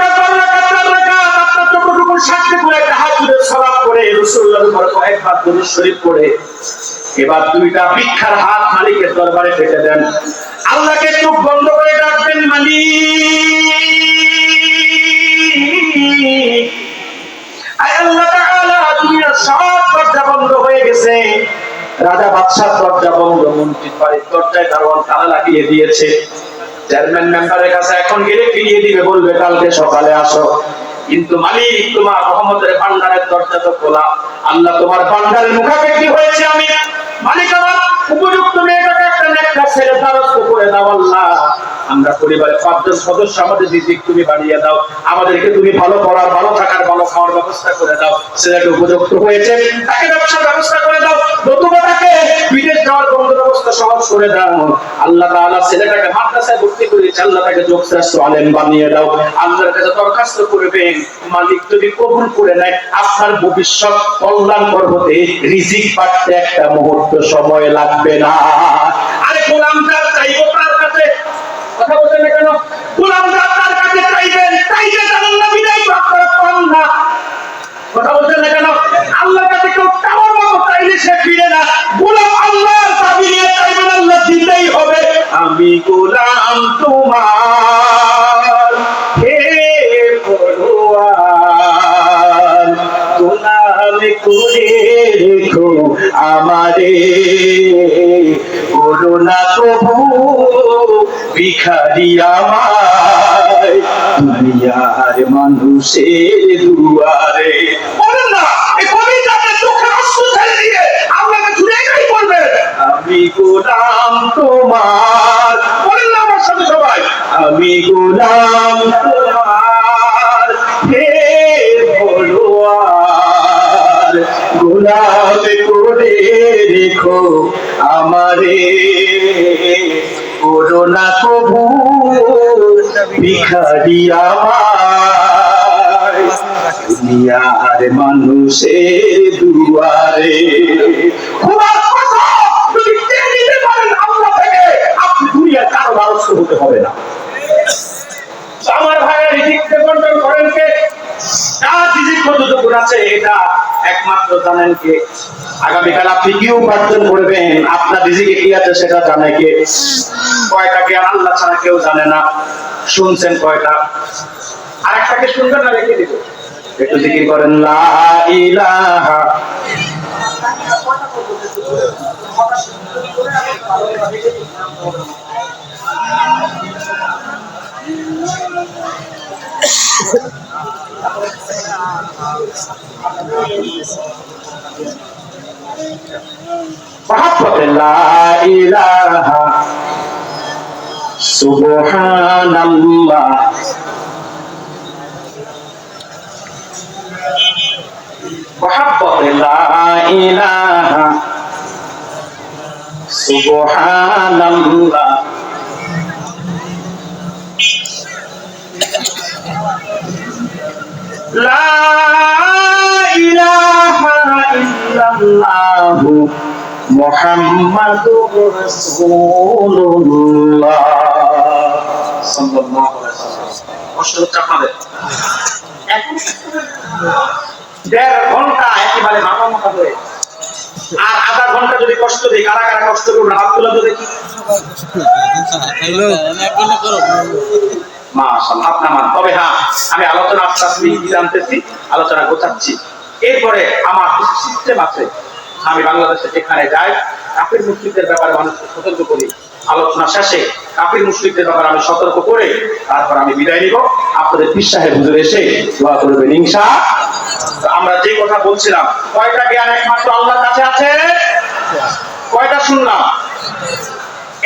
যতটুকু সাক্ষী করে তাহাজ্জুদের সালাত করে, রাসূলুল্লাহর উপর কয়েকবার দুরূদ শরীফ পড়ে, এবার 2টা ভিক্ষার হাত মালিকের দরবারে পেতে দেন। আল্লাহকে চোখ বন্ধ করে ডাকবেন, মালিক, আয় আল্লাহ তাআলা, দুনিয়ার সব দরজা বন্ধ হয়ে গেছে, রাজা বাদশার দরজা বন্ধ, মন্ত্রীর বাড়ির দরজায় দারোয়ান তালা লাগিয়ে দিয়েছে, চেয়ারম্যান মেম্বারের কাছে এখন গেলে ফিরিয়ে দিবে, বলবে কালকে সকালে আসো। কিন্তু মালিক, তোমার রহমতের ভান্ডারের দরজা তো খোলা। আল্লাহ, তোমার ভান্ডারের মুখাপেক্ষি হয়েছে আমি। মালিক, আমার উপযুক্ত মেয়েটাকে একটা একটা ছেলে দ্বারস্থ করে দাও আল্লাহ। আমরা পরিবারের 5 জন সদস্য, আমাদের রিজিক তুমি বাড়িয়ে দাও, আমাদেরকে তুমি ভালো পড়ার, ভালো থাকার, ভালো খাওয়ার ব্যবস্থা করে দাও। ছেলেটা উপযুক্ত হয়েছে, তাকে ব্যবসার ব্যবস্থা করে দাও, নতুবা তাকে বিদেশ যাওয়ার বন্ধ ব্যবস্থা সহজ করে দাও আল্লাহ তাআলা। ছেলেটাকে মাদ্রাসায় ভর্তি করেছে, আল্লাহ তাকে যোগশ্রেষ্ঠ আলেম বানিয়ে দাও। আল্লাহর কাছে দরখাস্ত করবেন, মালিক যদি কবুল করে নেয়, আপনার ভবিষ্যৎ কল্যাণকর হতে রিজিক বাড়তে একটা মুহূর্ত সময় লাগবে না। আরে গোলামটা চাইবো তার কাছে, কথা বলছেন না কেন? গোলামটা আপনার কাছে চাইবেন, চাইতে জানেন না বিদায় তো আপনারা পান না, কথা বলছেন না কেন? আল্লাহর কাছে কেউ চাওয়ার মতো চাইলে সে ফিরে না। গোলাম আল্লাহর দাবি নিয়ে চাইবেন, আল্লাহ দিতেই হবে। আমি গোলাম তোমার, হে পরওয়ার, গোলাম করে রেখো আমারে, করোনা কবু ভিখারি আমায় দুনিয়ার মানুষের দুয়ারে। বলেন না, এই কবিতাতে চোখে অশ্রু ছেড়ে দিয়ে আপনাকে ছুড়ে গাই করবে, আমি গোলাম তোমার। বলেন না আমার সাথে সবাই, আমি গোলাম তোমার, হে পরওয়ার, গোলাম করে রেখো আমারে, করোনা কবু ভিখারি আমায় দুনিয়ার মানুষের দুয়ারে। খোদার কসম, যদি চেয়ে নিতে পারেন আল্লাহ থেকে, আপনি দুনিয়ার কারো দ্বারস্থ হতে হবে না। আমার ভাইয়ের রিজিককে কন্ট্রোল করেন কে? যার রিজিক কতটুকু আছে এটা একমাত্র জানেন কে? আগামীকাল আপনি কি উপার্জন করবেন, আপনার রিজিকে কি আছে সেটা জানে কে? কয়টা জ্ঞান আল্লাহ ছাড়া কেউ জানে না। শুনছেন কয়টা? আরেকটাকে শুনবেন না, রেখে দিব। একটু জিকির করেন, লা ইলাহা। লা ইলাহা সুবহানাল্লাহ, লা ইলাহা সুবহানাল্লাহ, লা ইলাহা ইল্লাল্লাহু মুহাম্মাদুর রাসূলুল্লাহ সাল্লাল্লাহু আলাইহি ওয়াসাল্লাম। কষ্ট হচ্ছে আপনাদের? 1.5 ঘন্টা একেবারে মাথা মাথা ধরে, আর আধা ঘন্টা যদি কষ্ট দিই, কারা কারা কষ্ট করবে হাত তুলে তো দেখি। মাশাআল্লাহ, আপনার মান। তবে হ্যাঁ, আমি আলোচনা আস্তে আস্তে জানতেছি, আলোচনা গোছাচ্ছি। এরপরে আমার কিছু সিস্টেম আছে, আমি বাংলাদেশে যেখানে যাই কাফির মুশরিকদের ব্যাপারে মানুষকে সতর্ক করি। আলোচনা শেষে কাফির মুশরিকদের ব্যাপারে আমি সতর্ক করে তারপর আমি বিদায় নিব। আপনাদের পীর সাহেব হুজুর এসে দোয়া করবেন ইনশাআল্লাহ। আমরা যে কথা বলছিলাম, কয়টা জ্ঞান একমাত্র আল্লাহর কাছে আছে? কয়টা শুনলাম?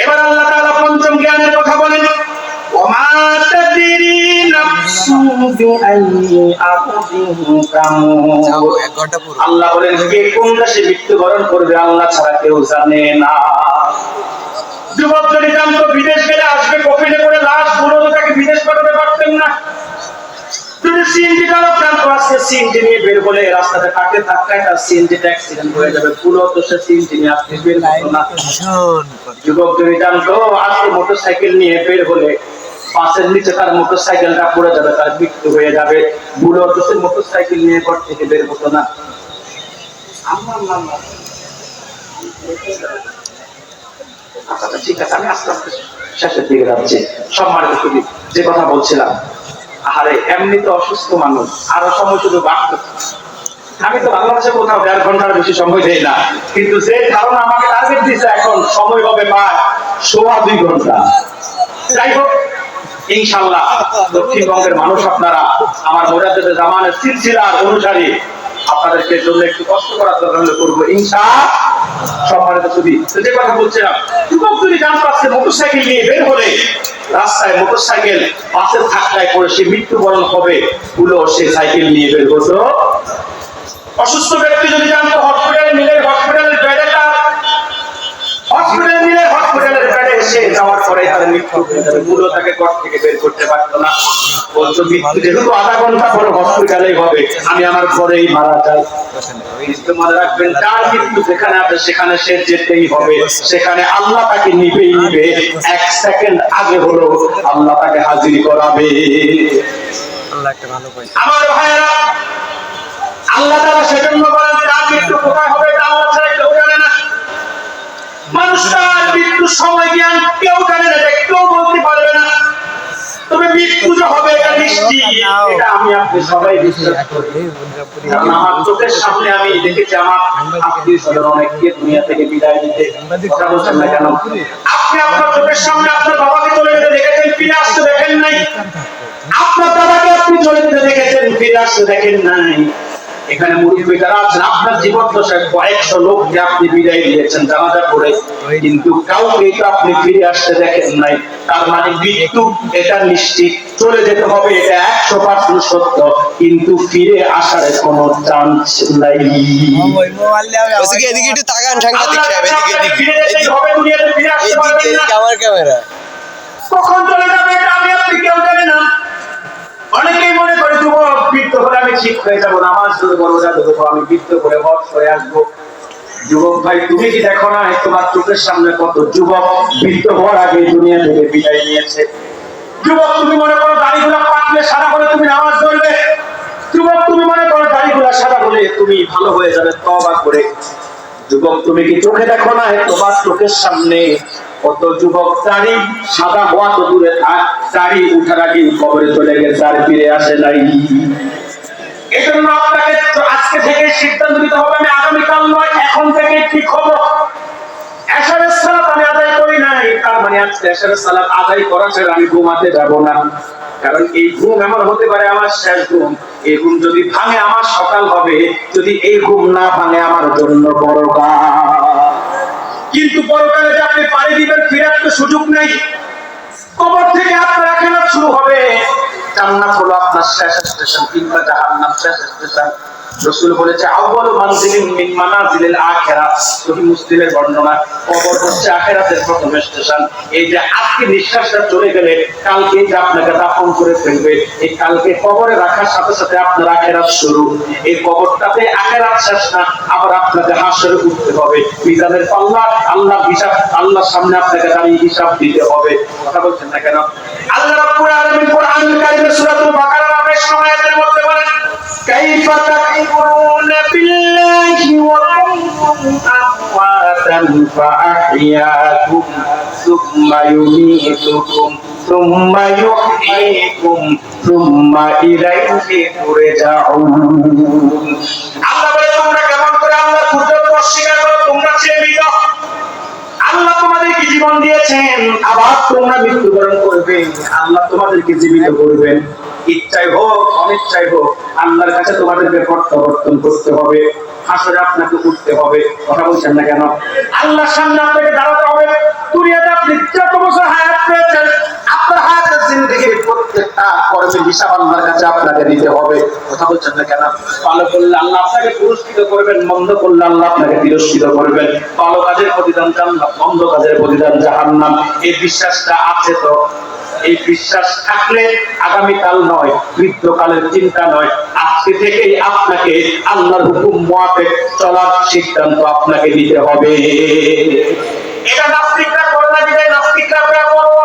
এবার আল্লাহ তাআলা পঞ্চম জ্ঞানের কথা বলেন, ওমা তাদরি নাফসু বিআইয়ি আরদিন তামুত। আল্লাহ বলেন, কে কোন দেশে মৃত্যুবরণ করবে আল্লাহ ছাড়া কেউ জানে না। যুবক যদি জানতো বিদেশ গেলে আসবে কফিনে করে লাশ, পুরো তাকে বিদেশ পাঠাতে পারতেন না। যদি সিএনজি চালক জানতো আজকে সিএনজি নিয়ে বের হলে রাস্তাতে কাটে ধাক্কায় তার সিএনজিটা অ্যাক্সিডেন্ট হয়ে যাবে, পুরো তো সে সিএনজি নিয়ে আসতে বের হতো না। যুবক যদি জানতো আজকে মোটরসাইকেল নিয়ে বের হলে পাশের নিচে তার মোটরসাইকেলটা পড়ে যাবে, তার মৃত্যু হয়ে যাবে, বুড়ো তো সে মোটরসাইকেল নিয়ে ঘর থেকে বের হতো না। আচ্ছা ঠিক আছে, আমি আস্তে আস্তে শেষের দিকে যাচ্ছি। সম্মানিত সুধী, যে কথা বলছিলাম, আরে এমনি তো অসুস্থ মানুষ, আরো সময় শুধু বাড়তে। আমি তো বাংলাদেশে কোথাও 1.5 ঘন্টার বেশি সময় দেই না, কিন্তু যে ধারণা আমাকে টার্গেট দিচ্ছে এখন সময় হবে প্রায় 2.25 ঘন্টা। যাই হোক, ইনশাআল্লাহ দক্ষিণবঙ্গের মানুষ আপনারা আমার মোজাদ্দেদে জামানের সিলসিলার অনুসারী, আপনাদেরকে জন্য একটু কষ্ট করার দরকার হলে করবো ইনশাআল্লাহ। সম্মানিত সুধী, যে কথা বলছিলাম, যুবক যদি জানতো আজকে মোটরসাইকেল নিয়ে বের হলে রাস্তায় মোটরসাইকেল বাসের ধাক্কায় পড়ে সে মৃত্যুবরণ হবে, সে সাইকেল নিয়ে বের হতো। অসুস্থ ব্যক্তি যদি জানতো হসপিটালে নিলে হসপিটালের বেডে হসপিটালের বেডে এসে যাওয়ার পরে তার মৃত্যু হয়ে যাবে, তাকে ঘর থেকে বের করতে পারতো না। বলতো মৃত্যু যেহেতু আধা ঘন্টা পরে হসপিটালেই হবে, আমি আমার ঘরেই মারা যাই। মনে রাখবেন, তার মৃত্যু যেখানে আছে সেখানে সে যেতেই হবে, সেখানে আল্লাহ তাকে নিবেই নিবে। 1 সেকেন্ড আগে হলো আল্লাহ তাকে হাজির করাবে। আমার ভাইয়েরা, আল্লাহ তাআলা সেজন্য বলেন তার মৃত্যু কোথায় হবে তা আল্লাহ ছাড়া কেউ জানে না। মানুষ তার মৃত্যুর সময় জ্ঞান কেউ জানে না, কেউ বলতে পারবে না। তবে মৃত্যু যে হবে এটা নিশ্চিত, এটা আমি আপনি সবাই বিশ্বাস করি। কারণ আমার চোখের সামনে আমি দেখেছি আমার আত্মীয়স্বজন অনেককে দুনিয়া থেকে বিদায় নিতে। কথা বলছেন না কেন? আপনি আপনার চোখের সামনে আপনার বাবাকে চলে যেতে দেখেছেন, ফিরে আসতে দেখেন নাই। আপনার দাদাকে আপনি চলে যেতে দেখেছেন, ফিরে আসতে দেখেন নাই। এখানে মুরব্বী যারা আছেন, আপনার জীবন দশায় কয়েকশো লোককে আপনি বিদায় দিয়েছেন জানাজা করে, কিন্তু কাউকে তো আপনি ফিরে আসতে দেখেন নাই। তার মানে মৃত্যু এটা নিশ্চিত, চলে যেতে হবে এটা 100% সত্য, কিন্তু ফিরে আসার কোনো চান্স নাই। এদিকে একটু তাকান সাংবাদিক সাহেব, এদিকে আমার ক্যামেরা কখন চলে যাবে এটা আমি আপনি কেউ জানি না। অনেকেই মনে করে যুবক বৃদ্ধ করে আমি ঠিক হয়ে যাবো, নামাজ ধরবো, রোজা ধরবো, আমি বৃদ্ধ করে হজ হয়ে আসবো। যুবক ভাই, তুমি কি দেখো না তোমার চোখের সামনে কত যুবক বৃদ্ধ হওয়ার আগে দুনিয়া থেকে বিদায় নিয়েছে? যুবক, তুমি মনে করো দাড়িগুলো পাকলে সাদা হলে তুমি নামাজ ধরবে। যুবক, তুমি মনে করো দাড়িগুলো সাদা হলে তুমি ভালো হয়ে যাবে তওবা করে। যুবক, তুমি কি চোখে দেখো না তোমার চোখের সামনে কত যুবক দাড়ি সাদা হওয়া তো দূরে থাক, দাড়ি উঠার আগে কবরে চলে গেছে আর ফিরে আসে নাই। এজন্য আপনাকে আজকে থেকে সিদ্ধান্ত নিতে হবে, আমি আগামীকাল নয় এখন থেকে ঠিক হবো। এশারের সালাত আমি আদায় করি নাই, তার মানে আজকে এশারের সালাত আদায় করার পর আমি ঘুমাতে যাব না। কারণ এই ঘুম এমন হতে পারে আমার শেষ ঘুম। এই ঘুম যদি ভাঙে আমার সকাল হবে, যদি এই ঘুম না ভাঙে আমার জন্য পরকাল। কিন্তু পরকালে যে আপনি পাড়ি দিবেন ফিরার তো সুযোগ নেই। কবর থেকে আপনার আখিরাত শুরু হবে। জান্নাত হলো আপনার শেষ স্টেশন, কিংবা জাহান্নাম শেষ স্টেশন। রাসূল বলেছে আউয়ালু মানজিলিন মিন মানাজিলিল আখিরাহ, সহিহ মুসলিমের বর্ণনা, কবর হচ্ছে আখিরাতের প্রথম স্টেশন। এই যে আজকে নিঃশ্বাসটা চলে গেলে কালকে যে আপনাকে দাফন করে ফেলবে, এই কালকে কবরে রাখার সাথে সাথে আপনার আখিরাত শুরু। এই কবরটাতে আখিরাত শেষ না, আবার আপনাকে হাসরে উঠতে হবে। মিজানের পাল্লা, আল্লাহর হিসাব, আল্লাহর সামনে আপনাকে দাঁড়িয়ে হিসাব দিতে হবে। কথা বলছেন না কেন? আল্লাহ রাব্বুল আলামিন কোরআনুল কারীমের সূরাতুল বাকারার 28 আয়াতের মধ্যে বলেন, কাইফা তাকফুরুনা বিল্লাহি ওয়া কুনতুম আমওয়াতান ফাআহইয়াকুম সুম্মা ইউমীতুকুম সুম্মা ইউহয়ীকুম সুম্মা ইলাইহি তুরজাউন। আল্লাহ বলে, তোমরা কেমন করে আল্লাহর কুদরত অস্বীকার করো? তোমরা ছেড়ে দাও। আল্লাহ তোমাদেরকে জীবন দিয়েছেন, আবার তোমরা মৃত্যুবরণ করবে। আল্লাহ তোমাদেরকে জীবিত করবেন, ইচ্ছাই হোক অনিচ্ছাই হোক আল্লাহর কাছে তোমাদেরকে প্রত্যাবর্তন করতে হবে। হাসরে আপনাকে উঠতে হবে। কথা বলছেন না কেন? আল্লাহর সামনে আপনাকে দাঁড়াতে হবে। দুনিয়াতে আপনি যত বছর হায়াত পেয়েছেন, আপনার হায়াতের জিন্দেগির প্রত্যেকটা কর্মের হিসাব আল্লাহর কাছে আপনাকে দিতে হবে। কথা বলছেন না কেন? ভালো করলে আল্লাহ আপনাকে পুরস্কৃত করবেন, মন্দ করলে আল্লাহ আপনাকে তিরস্কৃত করবেন। ভালো কাজের প্রতিদান জান্নাত, মন্দ কাজের প্রতিদান জাহান্নাম। এই বিশ্বাসটা আছে তো? এই বিশ্বাস থাকলে আগামীকাল নয়, বৃদ্ধকালের চিন্তা নয়, আজকে থেকেই আপনাকে আল্লাহর হুকুম মোতাবেক চলার সিদ্ধান্ত আপনাকে নিতে হবে। এটা নাস্তিকরা করে না, বিদায় নাস্তিকরা করবো।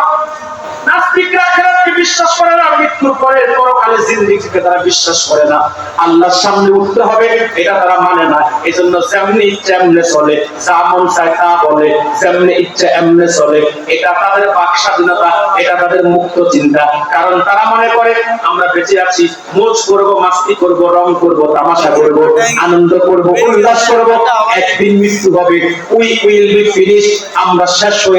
নাস্তিকরা আখিরাতকে বিশ্বাস করে না, মৃত্যুর পরে পরকালে জিন্দেগিকে তারা বিশ্বাস করে না। আল্লাহর সামনে উঠতে হবে এটা তারা মানে না। এজন্য যেমনি ইচ্ছা এমনি চলে, যা মন চায় তা বলে, যেমনি ইচ্ছা এমনি চলে। এটা তাদের বাক স্বাধীনতা, এটা তাদের মুক্ত চিন্তা। কারণ তারা মনে করে আমরা বেঁচে আছি, মোজ করব, মাস্তি করব, রং করব, তামাশা করব, আনন্দ করব, উল্লাস করব। একদিন মৃত্যু হবে, উই উইল বি ফিনিশ, আমরা শেষ হয়ে